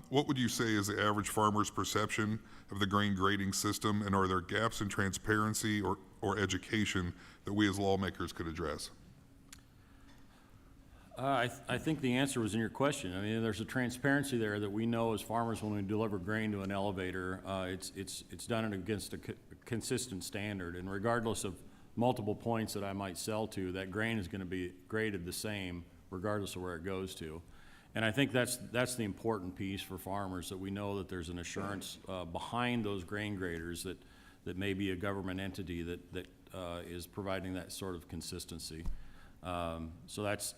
What would you say is the average farmer's perception of the grain grading system, and are there gaps in transparency or education that we as lawmakers could address? I think the answer was in your question. I mean, there's a transparency there that we know as farmers when we deliver grain to an elevator, it's done against a consistent standard, and regardless of multiple points that I might sell to, that grain is going to be graded the same regardless of where it goes to. And I think that's the important piece for farmers, that we know that there's an assurance behind those grain graders that may be a government entity that is providing that sort of consistency. So that's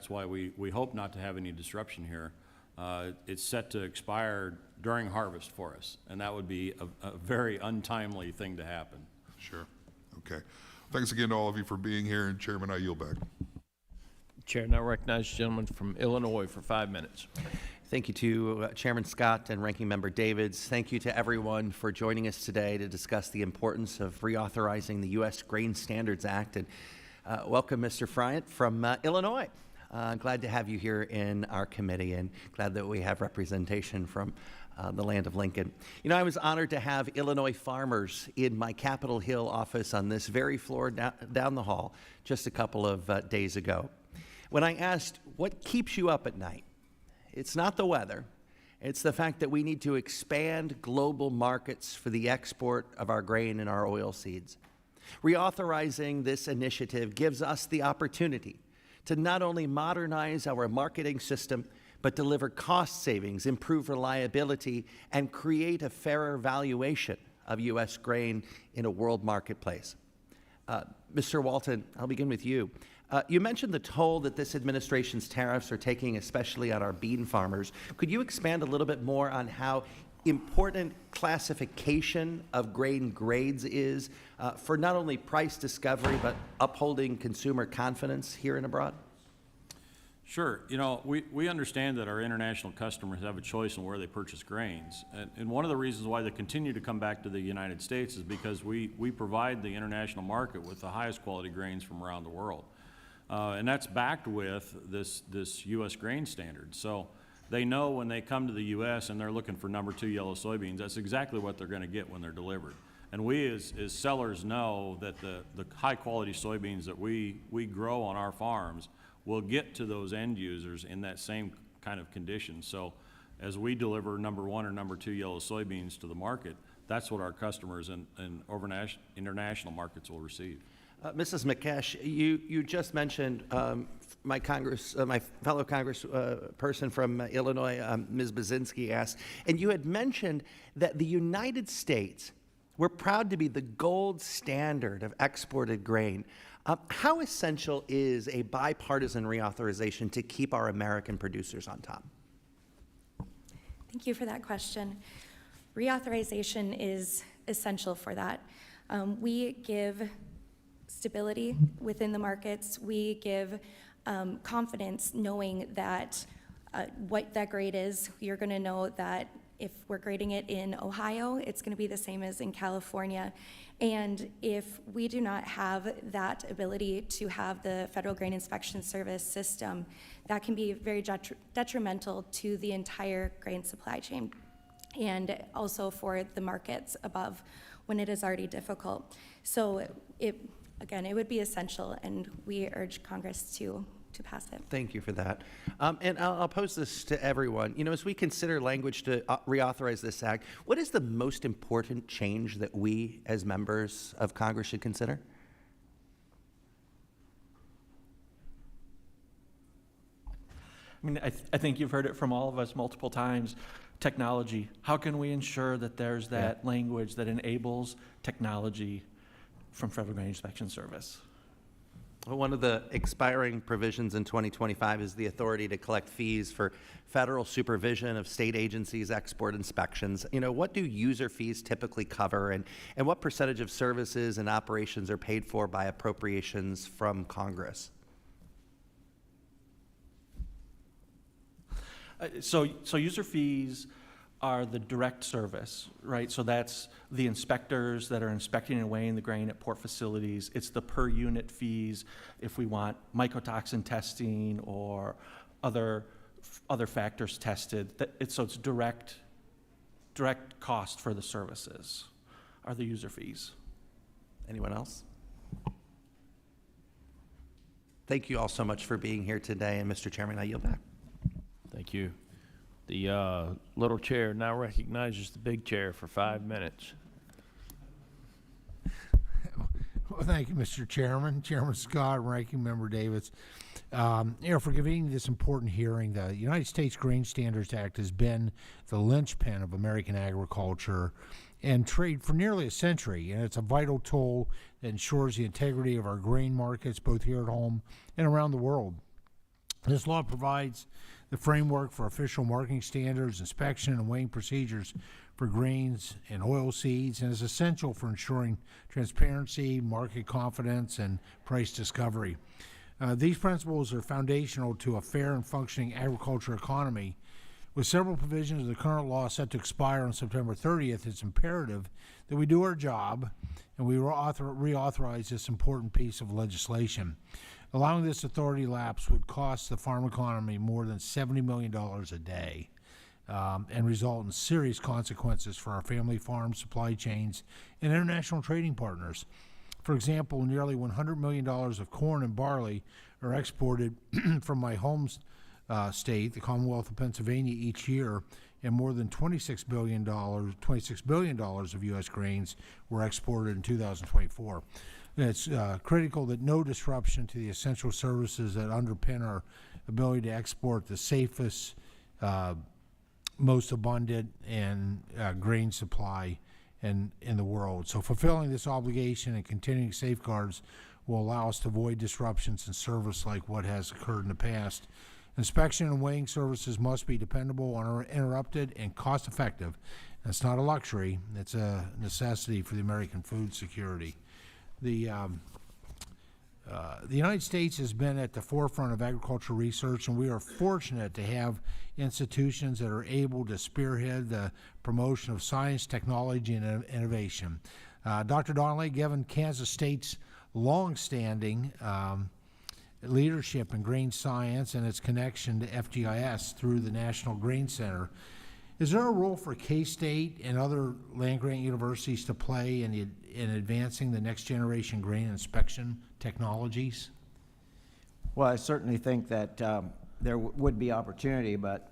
why we hope not to have any disruption here. It's set to expire during harvest for us, and that would be a very untimely thing to happen. Sure. Okay. Thanks again to all of you for being here, and Chairman, I yield back. Chair now recognizes the gentleman from Illinois for 5 minutes. Thank you to Chairman Scott and Ranking Member Davids. Thank you to everyone for joining us today to discuss the importance of reauthorizing the U.S. Grain Standards Act. And welcome, Mr. Friant from Illinois. Glad to have you here in our committee, and glad that we have representation from the land of Lincoln. You know, I was honored to have Illinois farmers in my Capitol Hill office on this very floor down the hall just a couple of days ago. When I asked, what keeps you up at night? It's not the weather. It's the fact that we need to expand global markets for the export of our grain and our oil seeds. Reauthorizing this initiative gives us the opportunity to not only modernize our marketing system, but deliver cost savings, improve reliability, and create a fairer valuation of U.S. grain in a world marketplace. Mr. Walton, I'll begin with you. You mentioned the toll that this administration's tariffs are taking, especially on our bean farmers. Could you expand a little bit more on how important classification of grain grades is for not only price discovery, but upholding consumer confidence here and abroad? Sure. You know, we understand that our international customers have a choice in where they purchase grains. And one of the reasons why they continue to come back to the United States is because we provide the international market with the highest quality grains from around the world. And that's backed with this U.S. grain standard. So they know when they come to the U.S. and they're looking for number 2 yellow soybeans, that's exactly what they're going to get when they're delivered. And we as sellers know that the high quality soybeans that we grow on our farms will get to those end users in that same kind of condition. So as we deliver number 1 or number 2 yellow soybeans to the market, that's what our customers in international markets will receive. Mrs. McKesh, you just mentioned my fellow Congressperson from Illinois, Ms. Baczynski asked, and you had mentioned that the United States, we're proud to be the gold standard of exported grain. How essential is a bipartisan reauthorization to keep our American producers on top? Thank you for that question. Reauthorization is essential for that. We give stability within the markets. We give confidence knowing that what that grade is. You're going to know that if we're grading it in Ohio, it's going to be the same as in California. And if we do not have that ability to have the Federal Grain Inspection Service system, that can be very detrimental to the entire grain supply chain, and also for the markets above when it is already difficult. So again, it would be essential, and we urge Congress to pass it. Thank you for that. And I'll pose this to everyone. You know, as we consider language to reauthorize this act, what is the most important change that we as members of Congress should consider? I mean, I think you've heard it from all of us multiple times. Technology. How can we ensure that there's that language that enables technology from Federal Grain Inspection Service? Well, one of the expiring provisions in 2025 is the authority to collect fees for federal supervision of state agencies' export inspections. You know, what do user fees typically cover, and what percentage of services and operations are paid for by appropriations from Congress? So user fees are the direct service, right? So that's the inspectors that are inspecting and weighing the grain at port facilities. It's the per unit fees if we want mycotoxin testing or other factors tested. So it's direct cost for the services are the user fees. Anyone else? Thank you all so much for being here today, and Mr. Chairman, I yield back. Thank you. The little chair now recognizes the big chair for 5 minutes. Well, thank you, Mr. Chairman, Chairman Scott, Ranking Member Davids. For convening this important hearing. The United States Grain Standards Act has been the linchpin of American agriculture and trade for nearly a century, and it's a vital tool that ensures the integrity of our grain markets, both here at home and around the world. This law provides the framework for official marketing standards, inspection, and weighing procedures for grains and oilseeds, and is essential for ensuring transparency, market confidence, and price discovery. These principles are foundational to a fair and functioning agriculture economy. With several provisions of the current law set to expire on September 30th, it's imperative that we do our job and we reauthorize this important piece of legislation. Allowing this authority lapse would cost the farm economy more than $70 million a day and result in serious consequences for our family farm supply chains and international trading partners. For example, nearly $100 million of corn and barley are exported from my home state, the Commonwealth of Pennsylvania, each year, and more than $26 billion of U.S. grains were exported in 2024. It's critical that no disruption to the essential services that underpin our ability to export the safest, most abundant, and grain supply in the world. So fulfilling this obligation and continuing safeguards will allow us to avoid disruptions in service like what has occurred in the past. Inspection and weighing services must be dependable, uninterrupted, and cost-effective. It's not a luxury. It's a necessity for the American food security. The United States has been at the forefront of agricultural research, and we are fortunate to have institutions that are able to spearhead the promotion of science, technology, and innovation. Dr. Donnelly, given Kansas State's long-standing leadership in grain science and its connection to FGIS through the National Grain Center, is there a role for K-State and other land-grant universities to play in advancing the next-generation grain inspection technologies? Well, I certainly think that there would be opportunity, but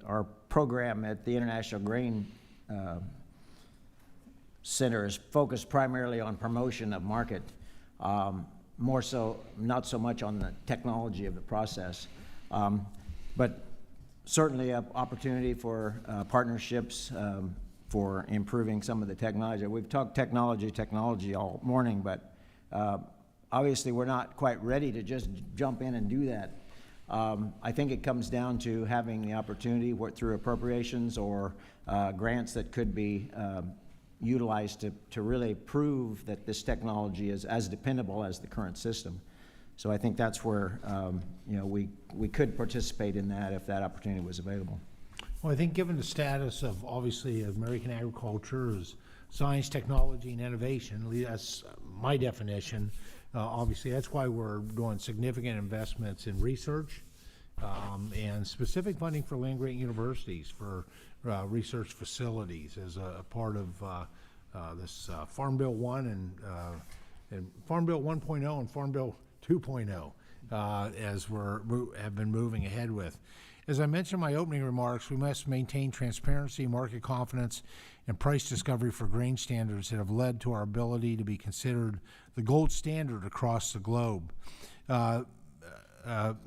our program at the International Grain Center is focused primarily on promotion of market, more so, not so much on the technology of the process. But certainly an opportunity for partnerships for improving some of the technology. We've talked technology all morning, but obviously we're not quite ready to just jump in and do that. I think it comes down to having the opportunity through appropriations or grants that could be utilized to really prove that this technology is as dependable as the current system. So I think that's where we could participate in that if that opportunity was available. Well, I think given the status of, obviously, American agriculture as science, technology, and innovation, that's my definition. Obviously, that's why we're doing significant investments in research and specific funding for land-grant universities for research facilities as a part of this Farm Bill 1 and Farm Bill 1.0 and Farm Bill 2.0 as have been moving ahead with. As I mentioned in my opening remarks, we must maintain transparency, market confidence, and price discovery for grain standards that have led to our ability to be considered the gold standard across the globe. Mr.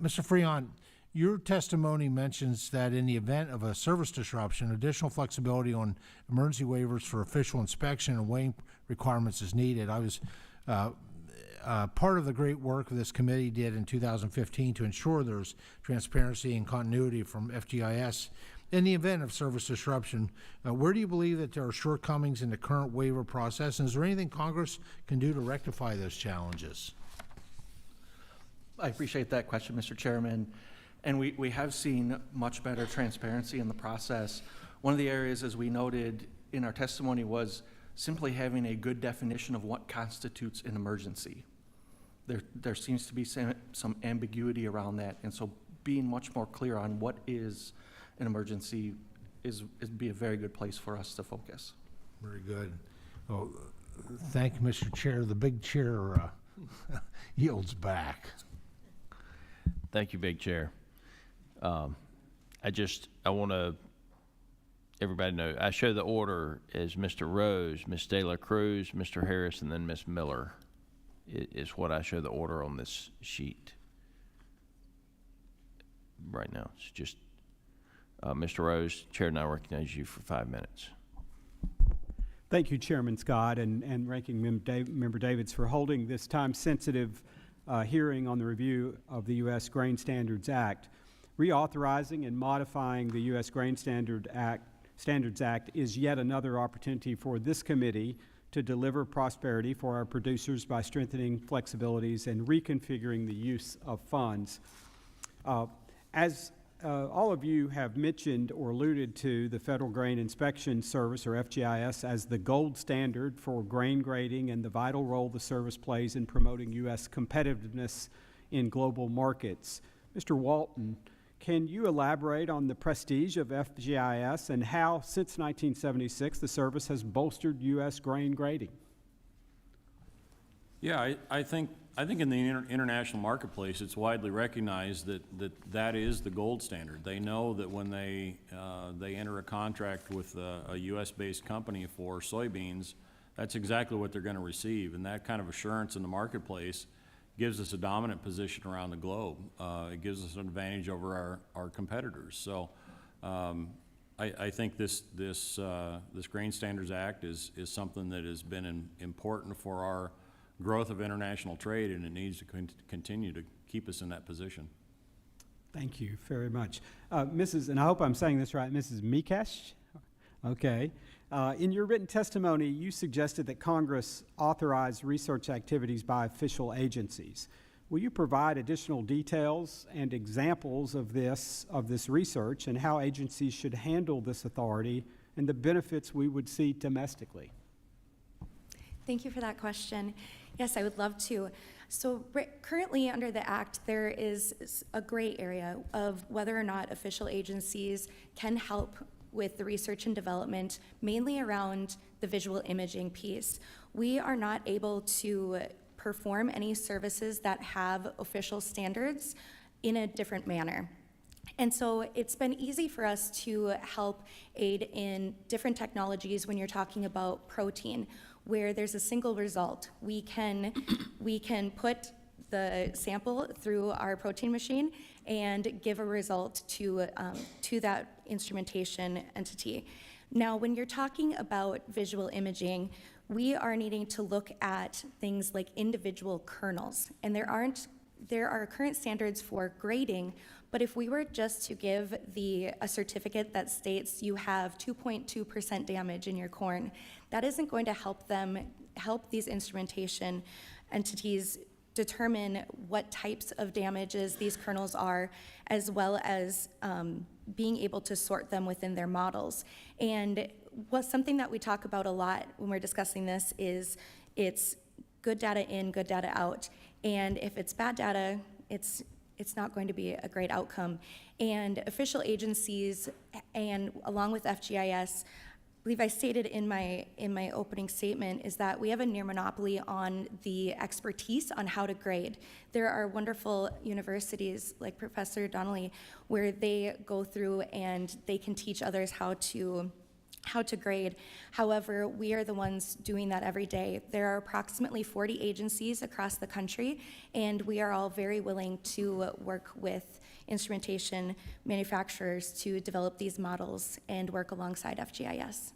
Freon, Your testimony mentions that in the event of a service disruption, additional flexibility on emergency waivers for official inspection and weighing requirements is needed. I was part of the great work this committee did in 2015 to ensure there's transparency and continuity from FGIS. In the event of service disruption, where do you believe that there are shortcomings in the current waiver process, and is there anything Congress can do to rectify those challenges? I appreciate that question, Mr. Chairman. And we have seen much better transparency in the process. One of the areas, as we noted in our testimony, was simply having a good definition of what constitutes an emergency. There seems to be some ambiguity around that, and so being much more clear on what is an emergency is be a very good place for us to focus. Very good. Oh, thank you, Mr. Chair. The big chair yields back. Thank you, Big Chair. I want to everybody know, I show the order as Mr. Rose, Ms. De La Cruz, Mr. Harris, and then Ms. Miller is what I show the order on this sheet. Right now, it's just Mr. Rose, Chair, and I recognize you for 5 minutes. Thank you, Chairman Scott and Ranking Member Davids, for holding this time-sensitive hearing on the review of the U.S. Grain Standards Act. Reauthorizing and modifying the U.S. Grain Standards Act is yet another opportunity for this committee to deliver prosperity for our producers by strengthening flexibilities and reconfiguring the use of funds. As all of you have mentioned or alluded to the Federal Grain Inspection Service, or FGIS, as the gold standard for grain grading and the vital role the service plays in promoting U.S. competitiveness in global markets. Mr. Walton, can you elaborate on the prestige of FGIS and how, since 1976, the service has bolstered U.S. grain grading? Yeah, I think in the international marketplace, it's widely recognized that is the gold standard. They know that when they enter a contract with a U.S.-based company for soybeans, that's exactly what they're going to receive, and that kind of assurance in the marketplace gives us a dominant position around the globe. It gives us an advantage over our competitors. So I think this Grain Standards Act is something that has been important for our growth of international trade, and it needs to continue to keep us in that position. Thank you very much. Mrs., and I hope I'm saying this right, Mrs. Mikesh? Okay. In your written testimony, you suggested that Congress authorize research activities by official agencies. Will you provide additional details and examples of this research and how agencies should handle this authority and the benefits we would see domestically? Thank you for that question. Yes, I would love to. So currently under the Act, there is a gray area of whether or not official agencies can help with the research and development, mainly around the visual imaging piece. We are not able to perform any services that have official standards in a different manner. And so it's been easy for us to help aid in different technologies when you're talking about protein, where there's a single result. We can put the sample through our protein machine and give a result to that instrumentation entity. Now, when you're talking about visual imaging, we are needing to look at things like individual kernels, and there are current standards for grading, but if we were just to give a certificate that states you have 2.2% damage in your corn, that isn't going to help these instrumentation entities determine what types of damages these kernels are, as well as being able to sort them within their models. And something that we talk about a lot when we're discussing this is it's good data in, good data out. And if it's bad data, it's not going to be a great outcome. And official agencies, and along with FGIS, I believe I stated in my opening statement, is that we have a near monopoly on the expertise on how to grade. There are wonderful universities like Professor Donnelly where they go through and they can teach others how to how to grade. However, we are the ones doing that every day. There are approximately 40 agencies across the country, and we are all very willing to work with instrumentation manufacturers to develop these models and work alongside FGIS.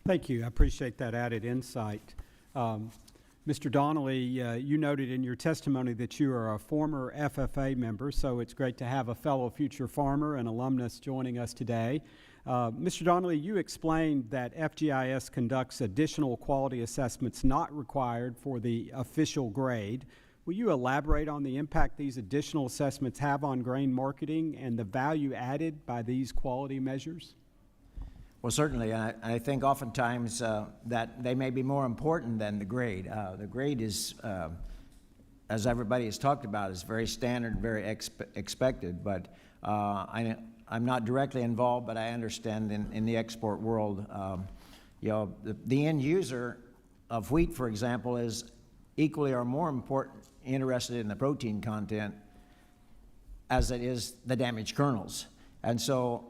Thank you. I appreciate that added insight. Mr. Donnelly, you noted in your testimony that you are a former FFA member, so it's great to have a fellow future farmer and alumnus joining us today. Mr. Donnelly, you explained that FGIS conducts additional quality assessments not required for the official grade. Will you elaborate on the impact these additional assessments have on grain marketing and the value added by these quality measures? Well, certainly. I think oftentimes that they may be more important than the grade. The grade is, as everybody has talked about, is very standard, very expected. But I'm not directly involved, but I understand in the export world, you know, the end user of wheat, for example, is equally or more interested in the protein content as it is the damaged kernels. And so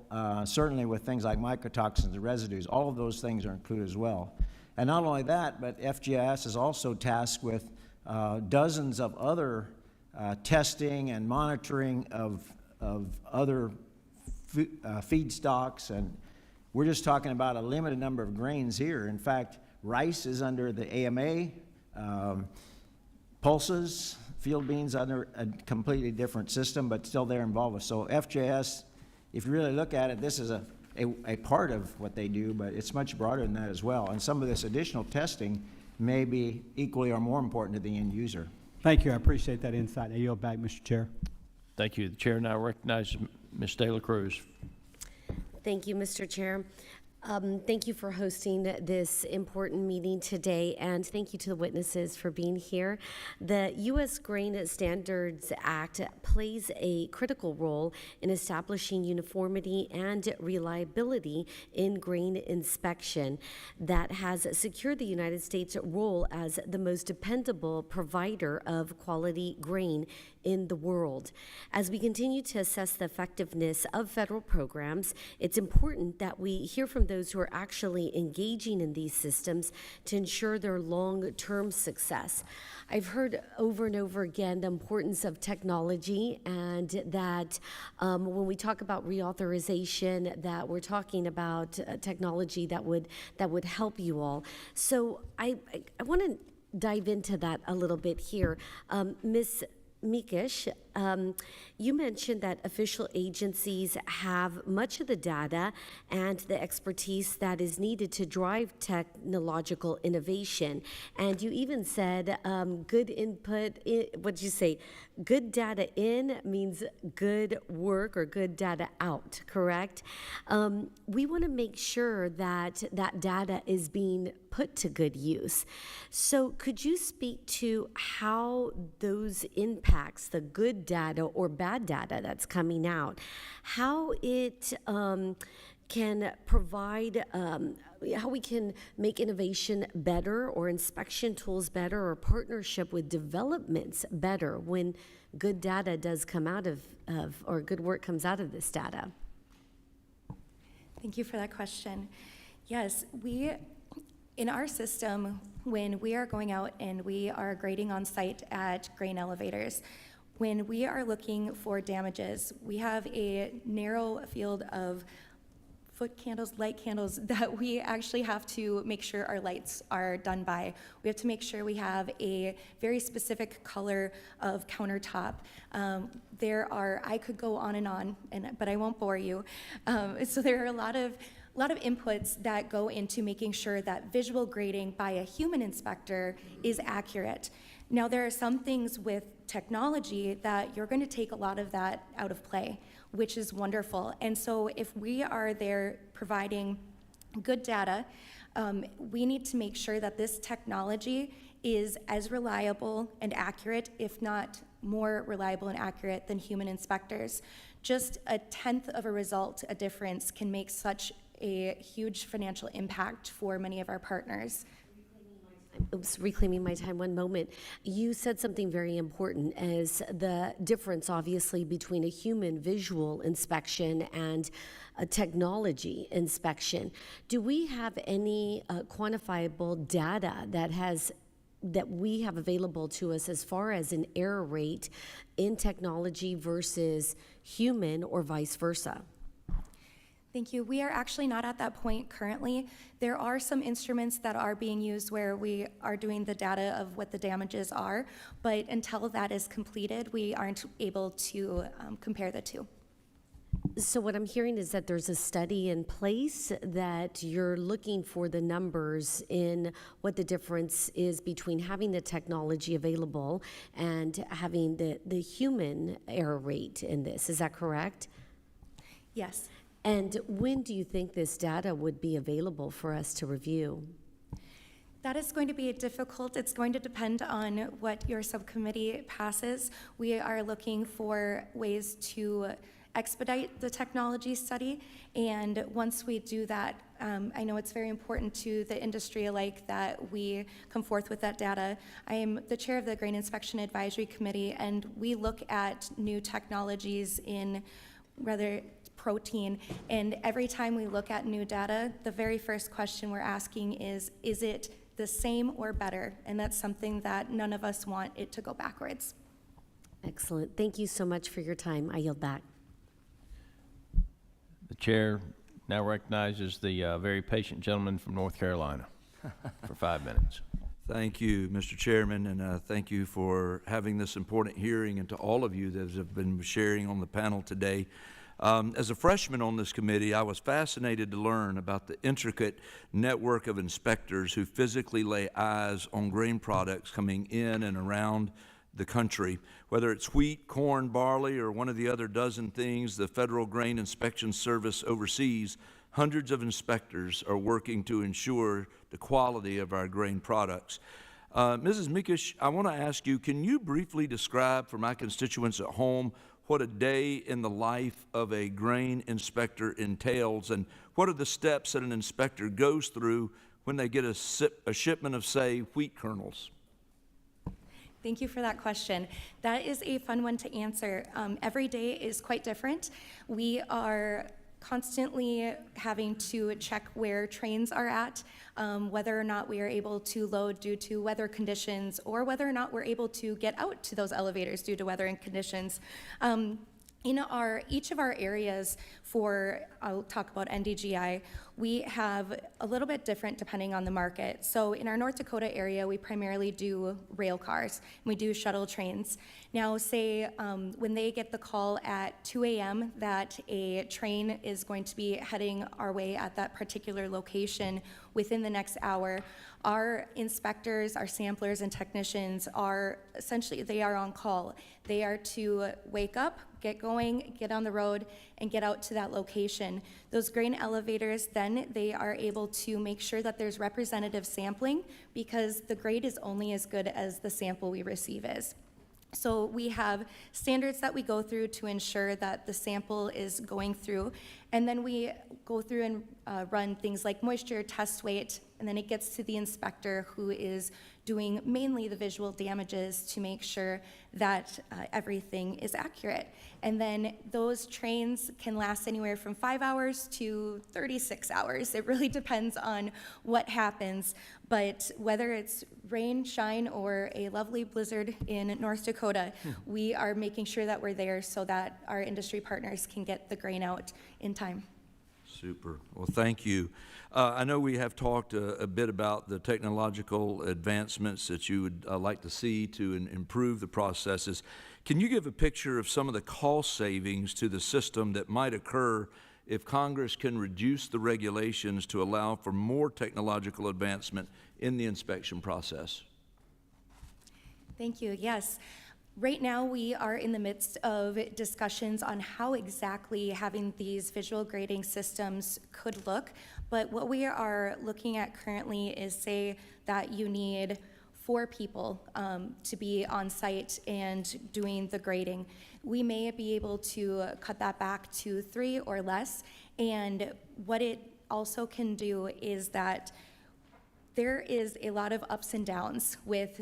certainly with things like mycotoxins and residues, all of those things are included as well. And not only that, but FGIS is also tasked with dozens of other testing and monitoring of other feedstocks, and we're just talking about a limited number of grains here. In fact, rice is under the AMA, pulses, field beans under a completely different system, but still they're involved with. So FGIS, if you really look at it, this is a part of what they do, but it's much broader than that as well. And some of this additional testing may be equally or more important to the end user. Thank you. I appreciate that insight. I yield back, Mr. Chair. Thank you. The chair now recognizes Ms. De La Cruz. Thank you, Mr. Chair. Thank you for hosting this important meeting today, and thank you to the witnesses for being here. The U.S. Grain Standards Act plays a critical role in establishing uniformity and reliability in grain inspection that has secured the United States' role as the most dependable provider of quality grain in the world. As we continue to assess the effectiveness of federal programs, it's important that we hear from those who are actually engaging in these systems to ensure their long-term success. I've heard over and over again the importance of technology, and that when we talk about reauthorization, that we're talking about technology that would help you all. So I want to dive into that a little bit here. Ms. Mikish, you mentioned that official agencies have much of the data and the expertise that is needed to drive technological innovation. And you even said good input, what'd you say? Good data in means good work or good data out, correct? We want to make sure that that data is being put to good use. So could you speak to how those impacts, the good data or bad data that's coming out, how it can provide, how we can make innovation better or inspection tools better or partnership with developments better when good data does come out of or good work comes out of this data? Thank you for that question. Yes, in our system, when we are going out and we are grading on site at grain elevators, when we are looking for damages, we have a narrow field of foot candles, light candles that we actually have to make sure our lights are done by. We have to make sure we have a very specific color of countertop. I could go on and on, but I won't bore you. So there are a lot of inputs that go into making sure that visual grading by a human inspector is accurate. Now, there are some things with technology that you're going to take a lot of that out of play, which is wonderful. And so if we are there providing good data, we need to make sure that this technology is as reliable and accurate, if not more reliable and accurate than human inspectors. Just a tenth of a result, a difference, can make such a huge financial impact for many of our partners. I'm oops, reclaiming my time one moment. You said something very important as the difference, obviously, between a human visual inspection and a technology inspection. Do we have any quantifiable data that we have available to us as far as an error rate in technology versus human or vice versa? Thank you. We are actually not at that point currently. There are some instruments that are being used where we are doing the data of what the damages are, but until that is completed, we aren't able to compare the two. So what I'm hearing is that there's a study in place that you're looking for the numbers in what the difference is between having the technology available and having the human error rate in this. Is that correct? Yes. And when do you think this data would be available for us to review? That is going to be difficult. It's going to depend on what your subcommittee passes. We are looking for ways to expedite the technology study, and once we do that, I know it's very important to the industry alike that we come forth with that data. I am the chair of the Grain Inspection Advisory Committee, and we look at new technologies in rather protein, and every time we look at new data, the very first question we're asking is it the same or better? And that's something that none of us want it to go backwards. Excellent. Thank you so much for your time. I yield back. The chair now recognizes the very patient gentleman from North Carolina for 5 minutes. Thank you, Mr. Chairman, and thank you for having this important hearing, and to all of you that have been sharing on the panel today. As a freshman on this committee, I was fascinated to learn about the intricate network of inspectors who physically lay eyes on grain products coming in and around the country. Whether it's wheat, corn, barley, or one of the other dozen things the Federal Grain Inspection Service oversees, hundreds of inspectors are working to ensure the quality of our grain products. Mrs. Mikush, I want to ask you, can you briefly describe for my constituents at home what a day in the life of a grain inspector entails, and what are the steps that an inspector goes through when they get a shipment of, say, wheat kernels? Thank you for that question. That is a fun one to answer. Every day is quite different. We are constantly having to check where trains are at, whether or not we are able to load due to weather conditions, or whether or not we're able to get out to those elevators due to weather and conditions. In each of our areas I'll talk about NDGI, we have a little bit different depending on the market. So in our North Dakota area, we primarily do rail cars, and we do shuttle trains. Now, say when they get the call at 2 a.m. that a train is going to be heading our way at that particular location within the next hour, our inspectors, our samplers, and technicians are essentially, they are on call. They are to wake up, get going, get on the road, and get out to that location. Those grain elevators, then they are able to make sure that there's representative sampling, because the grade is only as good as the sample we receive is. So we have standards that we go through to ensure that the sample is going through, and then we go through and run things like moisture, test weight, and then it gets to the inspector, who is doing mainly the visual damages to make sure that everything is accurate. And then those trains can last anywhere from 5 hours to 36 hours. It really depends on what happens, but whether it's rain, shine, or a lovely blizzard in North Dakota, we are making sure that we're there so that our industry partners can get the grain out in time. Super. Well, thank you. I know we have talked a bit about the technological advancements that you would like to see to improve the processes. Can you give a picture of some of the cost savings to the system that might occur if Congress can reduce the regulations to allow for more technological advancement in the inspection process? Thank you. Yes. Right now, we are in the midst of discussions on how exactly having these visual grading systems could look. But what we are looking at currently is, say that you need 4 people to be on site and doing the grading. We may be able to cut that back to 3 or less. And what it also can do is that there is a lot of ups and downs with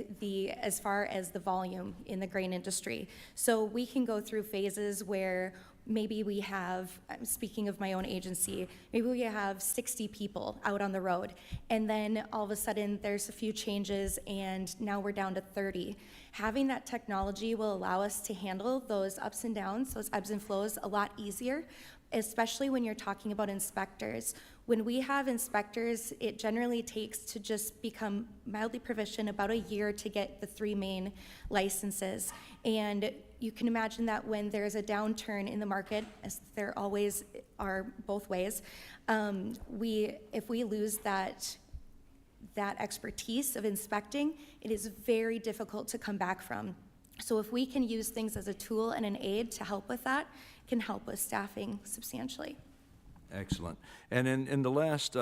as far as the volume in the grain industry. So we can go through phases where maybe we have, speaking of my own agency, maybe we have 60 people out on the road, and then all of a sudden there's a few changes and now we're down to 30. Having that technology will allow us to handle those ups and downs, those ebbs and flows a lot easier, especially when you're talking about inspectors. When we have inspectors, it generally takes to just become mildly proficient about a year to get the 3 main licenses. And you can imagine that when there's a downturn in the market, as there always are both ways, if we lose that expertise of inspecting, it is very difficult to come back from. So if we can use things as a tool and an aid to help with that, it can help with staffing substantially. Excellent. And in the last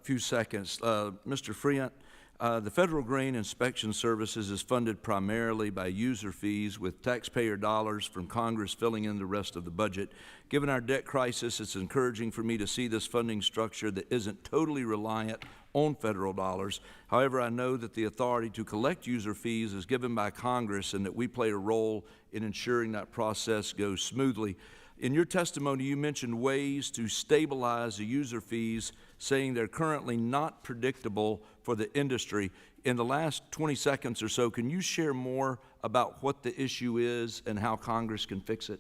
few seconds, Mr. Friant, the Federal Grain Inspection Services is funded primarily by user fees, with taxpayer dollars from Congress filling in the rest of the budget. Given our debt crisis, it's encouraging for me to see this funding structure that isn't totally reliant on federal dollars. However, I know that the authority to collect user fees is given by Congress and that we play a role in ensuring that process goes smoothly. In your testimony, you mentioned ways to stabilize the user fees, saying they're currently not predictable for the industry. In the last 20 seconds or so, can you share more about what the issue is and how Congress can fix it?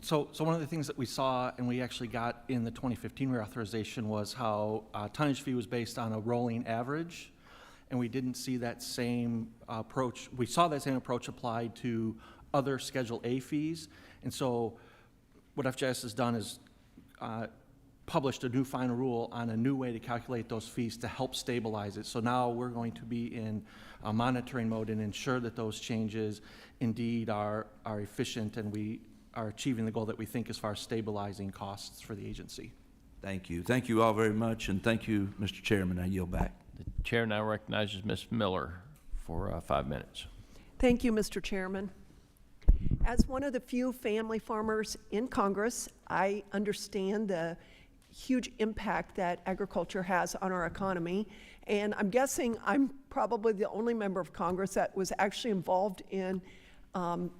So one of the things that we saw, and we actually got in the 2015 reauthorization, was how tonnage fee was based on a rolling average, and we didn't see that same approach. We saw that same approach applied to other Schedule A fees, and so what FJS has done is published a new final rule on a new way to calculate those fees to help stabilize it. So now we're going to be in a monitoring mode and ensure that those changes indeed are efficient and we are achieving the goal that we think as far as stabilizing costs for the agency. Thank you. Thank you all very much, and thank you, Mr. Chairman. I yield back. The chair now recognizes Ms. Miller for 5 minutes. Thank you, Mr. Chairman. As one of the few family farmers in Congress, I understand the huge impact that agriculture has on our economy, and I'm guessing I'm probably the only member of Congress that was actually involved in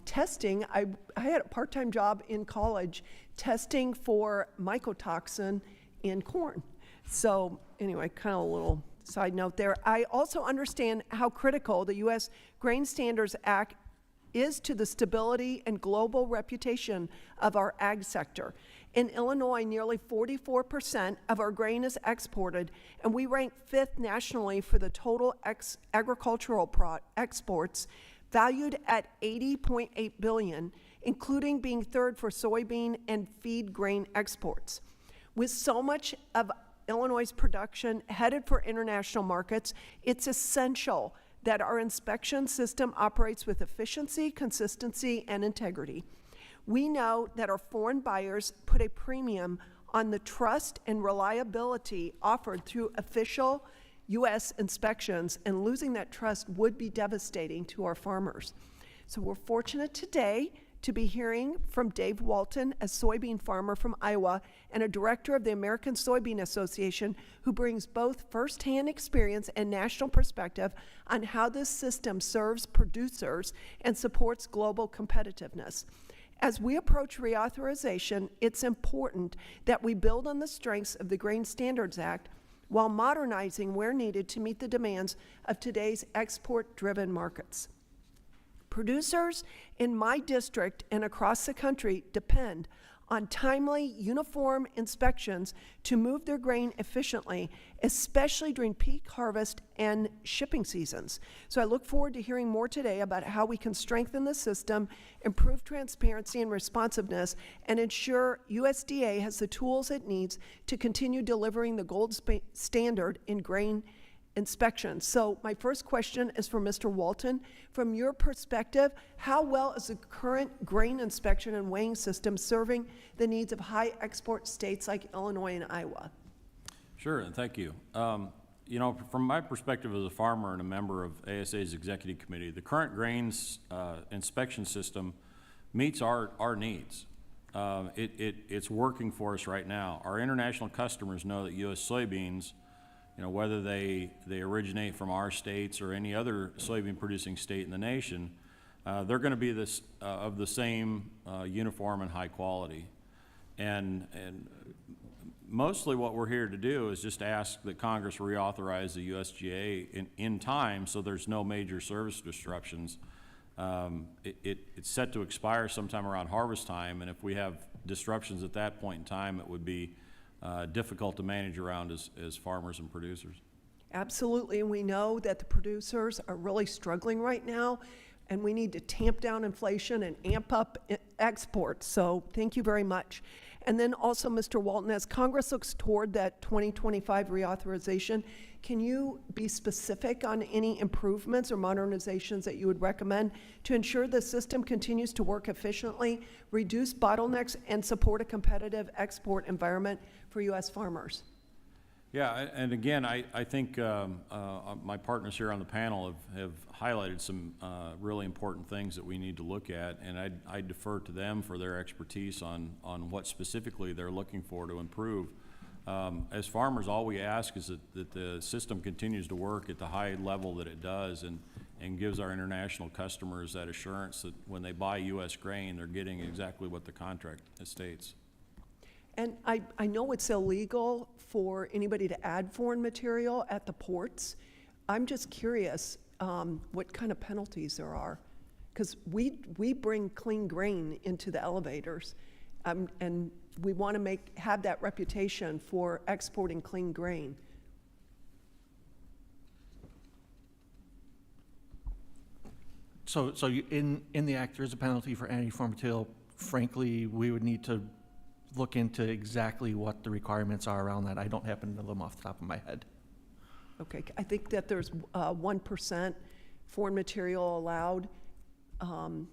testing. I had a part-time job in college testing for mycotoxin in corn. So anyway, kind of a little side note there. I also understand how critical the U.S. Grain Standards Act is to the stability and global reputation of our ag sector. In Illinois, nearly 44% of our grain is exported, and we rank 5th nationally for the total agricultural exports, valued at $80.8 billion, including being 3rd for soybean and feed grain exports. With so much of Illinois' production headed for international markets, it's essential that our inspection system operates with efficiency, consistency, and integrity. We know that our foreign buyers put a premium on the trust and reliability offered through official U.S. inspections, and losing that trust would be devastating to our farmers. So we're fortunate today to be hearing from Dave Walton, a soybean farmer from Iowa and a director of the American Soybean Association, who brings both firsthand experience and national perspective on how this system serves producers and supports global competitiveness. As we approach reauthorization, it's important that we build on the strengths of the Grain Standards Act while modernizing where needed to meet the demands of today's export-driven markets. Producers in my district and across the country depend on timely, uniform inspections to move their grain efficiently, especially during peak harvest and shipping seasons. So I look forward to hearing more today about how we can strengthen the system, improve transparency and responsiveness, and ensure USDA has the tools it needs to continue delivering the gold standard in grain inspection. So my first question is for Mr. Walton. From your perspective, how well is the current grain inspection and weighing system serving the needs of high export states like Illinois and Iowa? Sure, and thank you. You know, from my perspective as a farmer and a member of ASA's executive committee, the current grains inspection system meets our needs. It's working for us right now. Our international customers know that U.S. soybeans whether they originate from our states or any other soybean producing state in the nation, they're going to be of the same uniform and high quality. And mostly what we're here to do is just ask that Congress reauthorize the USGA in time so there's no major service disruptions. It's set to expire sometime around harvest time, and if we have disruptions at that point in time, it would be difficult to manage around as farmers and producers. Absolutely, and we know that the producers are really struggling right now, and we need to tamp down inflation and amp up exports. So thank you very much. And then also, Mr. Walton, as Congress looks toward that 2025 reauthorization, can you be specific on any improvements or modernizations that you would recommend to ensure the system continues to work efficiently, reduce bottlenecks, and support a competitive export environment for U.S. farmers? Yeah, and again, I think my partners here on the panel have highlighted some really important things that we need to look at, and I defer to them for their expertise on what specifically they're looking for to improve. As farmers, all we ask is that the system continues to work at the high level that it does, and gives our international customers that assurance that when they buy U.S. grain, they're getting exactly what the contract states. And I know it's illegal for anybody to add foreign material at the ports. I'm just curious what kind of penalties there are, because we bring clean grain into the elevators, and we want to have that reputation for exporting clean grain. So in the act, there is a penalty for any foreign material. Frankly, we would need to look into exactly what the requirements are around that. I don't happen to know them off the top of my head. Okay, I think that there's 1% foreign material allowed. And,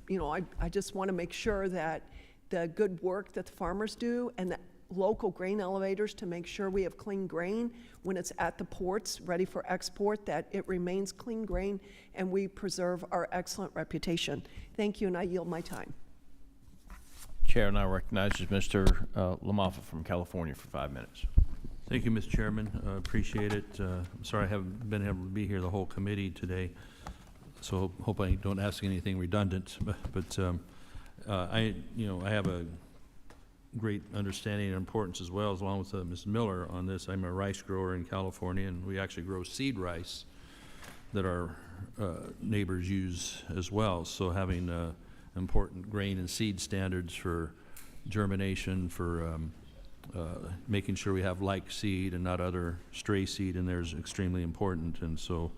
I just want to make sure that the good work that the farmers do and the local grain elevators to make sure we have clean grain when it's at the ports ready for export, that it remains clean grain and we preserve our excellent reputation. Thank you, and I yield my time. Chair now recognizes Mr. LaMaffa from California for 5 minutes. Thank you, Mr. Chairman. Appreciate it. I'm sorry I haven't been able to be here the whole committee today, so hope I don't ask anything redundant. But I have a great understanding and importance as well, along with Ms. Miller on this. I'm a rice grower in California, and we actually grow seed rice that our neighbors use as well. So having important grain and seed standards for germination, for making sure we have like seed and not other stray seed in there is extremely important. And so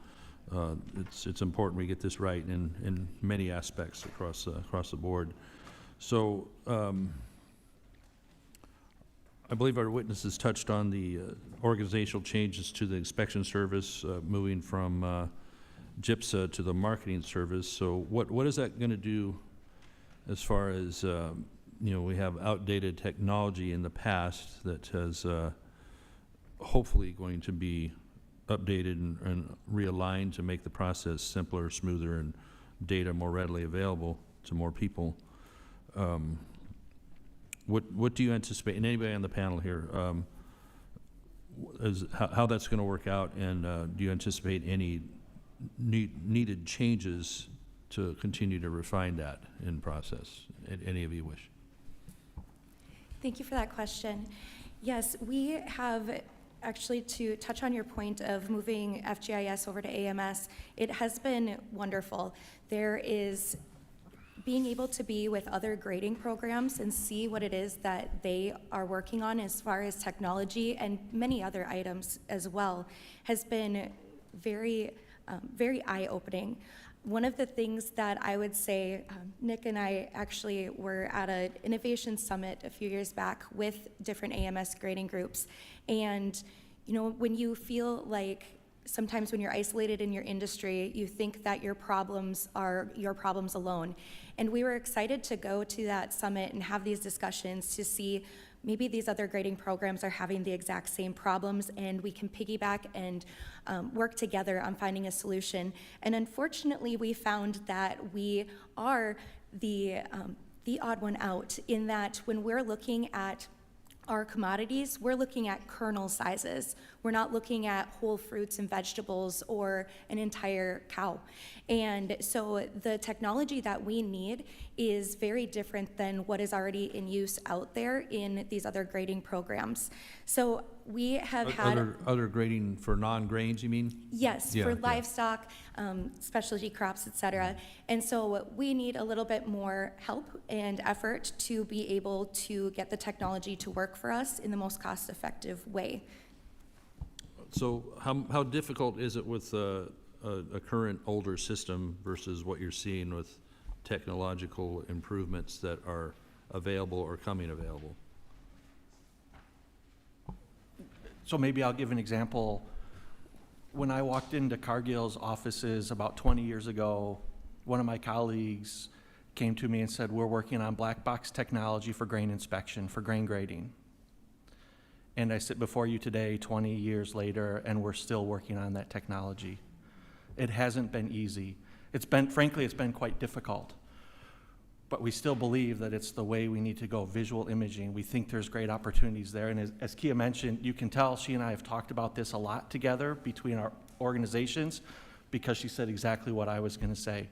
it's important we get this right in many aspects across the board. So I believe our witnesses touched on the organizational changes to the inspection service, moving from GIPSA to the marketing service. So what is that going to do as far as, we have outdated technology in the past that has hopefully going to be updated and realigned to make the process simpler, smoother, and data more readily available to more people. What do you anticipate, and anybody on the panel here, how that's going to work out, and do you anticipate any needed changes to continue to refine that in process? Any of you wish? Thank you for that question. Yes, we have actually, to touch on your point of moving FGIS over to AMS, it has been wonderful. There is being able to be with other grading programs and see what it is that they are working on as far as technology and many other items as well has been very, very eye-opening. One of the things that I would say, Nick and I actually were at an innovation summit a few years back with different AMS grading groups. And, when you feel like sometimes when you're isolated in your industry, you think that your problems are your problems alone. And we were excited to go to that summit and have these discussions to see maybe these other grading programs are having the exact same problems, and we can piggyback and work together on finding a solution. And unfortunately, we found that we are the odd one out in that when we're looking at our commodities, we're looking at kernel sizes. We're not looking at whole fruits and vegetables or an entire cow. And so the technology that we need is very different than what is already in use out there in these other grading programs. So we have had Other grading for non-grains, you mean? yes, Yeah, for yeah. livestock, specialty crops, et cetera. And so we need a little bit more help and effort to be able to get the technology to work for us in the most cost-effective way. So how difficult is it with a current older system versus what you're seeing with technological improvements that are available or coming available? So maybe I'll give an example. When I walked into Cargill's offices about 20 years ago, one of my colleagues came to me and said, we're working on black box technology for grain inspection, for grain grading. And I sit before you today, 20 years later, and we're still working on that technology. It hasn't been easy. Frankly, it's been quite difficult. But we still believe that it's the way we need to go, visual imaging. We think there's great opportunities there. And as Kia mentioned, you can tell she and I have talked about this a lot together between our organizations, because she said exactly what I was going to say.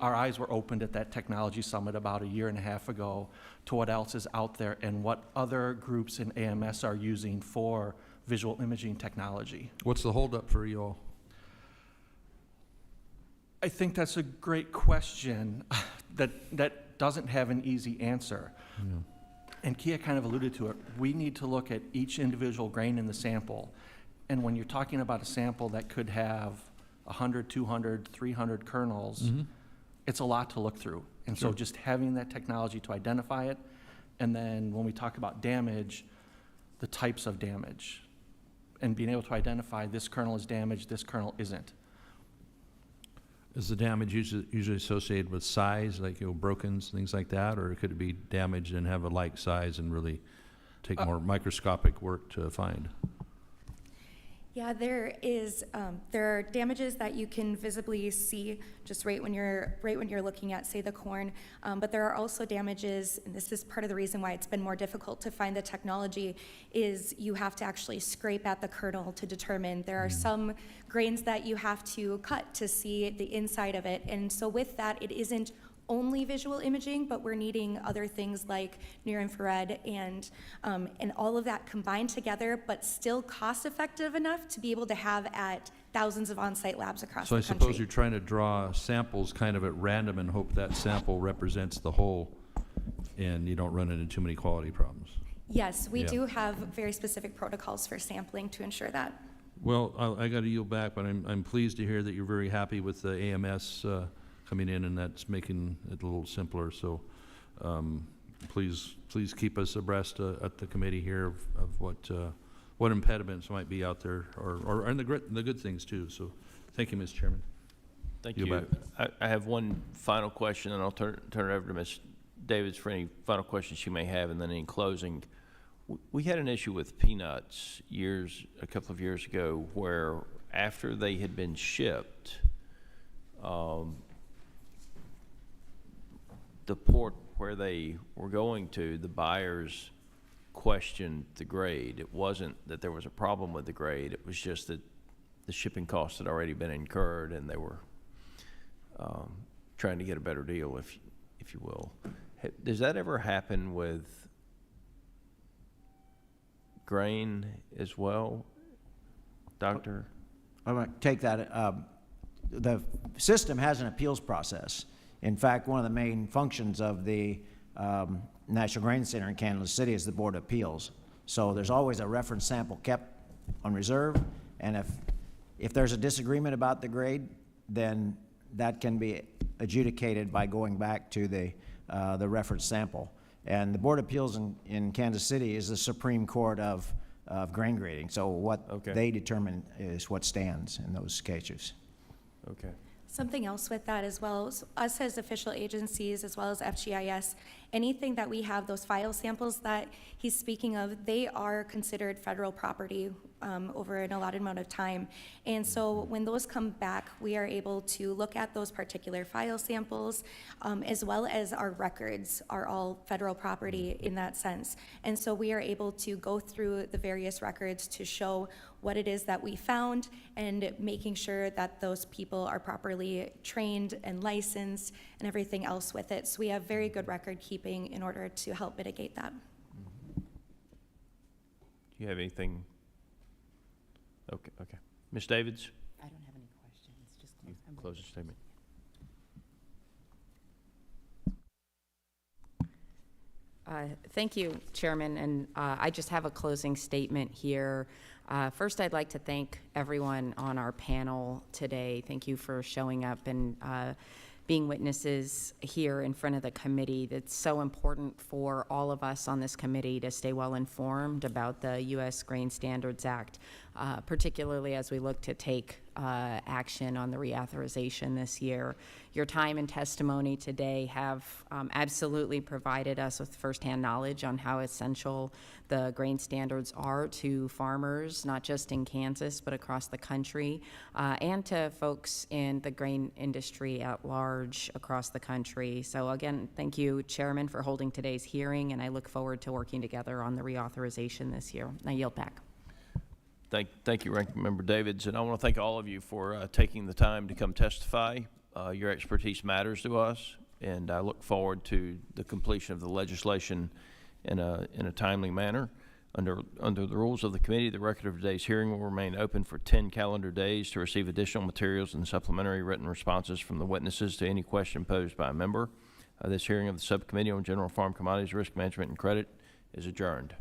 Our eyes were opened at that technology summit about a year and a half ago to what else is out there and what other groups in AMS are using for visual imaging technology. What's the holdup for you all? I think that's a great question that doesn't have an easy answer. Yeah. And Kia kind of alluded to it. We need to look at each individual grain in the sample. And when you're talking about a sample that could have 100, 200, 300 kernels, it's a lot to look through. And so just having that technology to identify it, and then when we talk about damage, the types of damage, and being able to identify this kernel is damaged, this kernel isn't. Is the damage usually associated with size, like, brokens, things like that, or could it be damaged and have a like size and really take more microscopic work to find? Yeah, there are damages that you can visibly see just right when you're looking at, say, the corn. But there are also damages, and this is part of the reason why it's been more difficult to find the technology, is you have to actually scrape at the kernel to determine. There are some grains that you have to cut to see the inside of it. And so with that, it isn't only visual imaging, but we're needing other things like near infrared and all of that combined together, but still cost effective enough to be able to have at thousands of on-site labs across the country. So I suppose you're trying to draw samples kind of at random and hope that sample represents the whole and you don't run into too many quality problems. Yes, we do have very specific protocols for sampling to ensure that. Well, I got to yield back, but I'm pleased to hear that you're very happy with the AMS coming in, and that's making it a little simpler. So please keep us abreast at the committee here of what impediments might be out there, and the good things too. So thank you, Mr. Chairman. Thank you. I have one final question, and I'll turn it over to Ms. Davids for any final questions she may have, and then in closing. We had an issue with peanuts a couple of years ago, where after they had been shipped, the port where they were going to, the buyers questioned the grade. It wasn't that there was a problem with the grade, it was just that the shipping costs had already been incurred and they were trying to get a better deal, if you will. Does that ever happen with grain as well, Doctor? I'm going to take that. The system has an appeals process. In fact, one of the main functions of the National Grain Center in Kansas City is the Board of Appeals. So there's always a reference sample kept on reserve, and if there's a disagreement about the grade, then that can be adjudicated by going back to the reference sample. And the Board of Appeals in Kansas City is the Supreme Court of grain grading. So what they determine is what stands in those cases. Okay. Something else with that as well, us as official agencies as well as FGIS anything that we have, those file samples that he's speaking of, they are considered federal property over an allotted amount of time. And so when those come back, we are able to look at those particular file samples, as well as our records are all federal property in that sense. And so we are able to go through the various records to show what it is that we found and making sure that those people are properly trained and licensed and everything else with it. So we have very good record keeping in order to help mitigate that. Do you have anything? Okay, okay. Ms. Davids? I don't have any questions, just Close the statement. Thank you, Chairman, and I just have a closing statement here. First, I'd like to thank everyone on our panel today. Thank you for showing up and being witnesses here in front of the committee. That's so important for all of us on this committee to stay well informed about the U.S. Grain Standards Act, particularly as we look to take action on the reauthorization this year. Your time and testimony today have absolutely provided us with firsthand knowledge on how essential the grain standards are to farmers, not just in Kansas, but across the country, and to folks in the grain industry at large across the country. So again, thank you, Chairman, for holding today's hearing, and I look forward to working together on the reauthorization this year. I yield back. Thank you, Ranking Member Davids, and I want to thank all of you for taking the time to come testify. Your expertise matters to us, and I look forward to the completion of the legislation in a timely manner. Under the rules of the committee, the record of today's hearing will remain open for 10 calendar days to receive additional materials and supplementary written responses from the witnesses to any question posed by a member. This hearing of the Subcommittee on General Farm Commodities, Risk Management, and Credit is adjourned.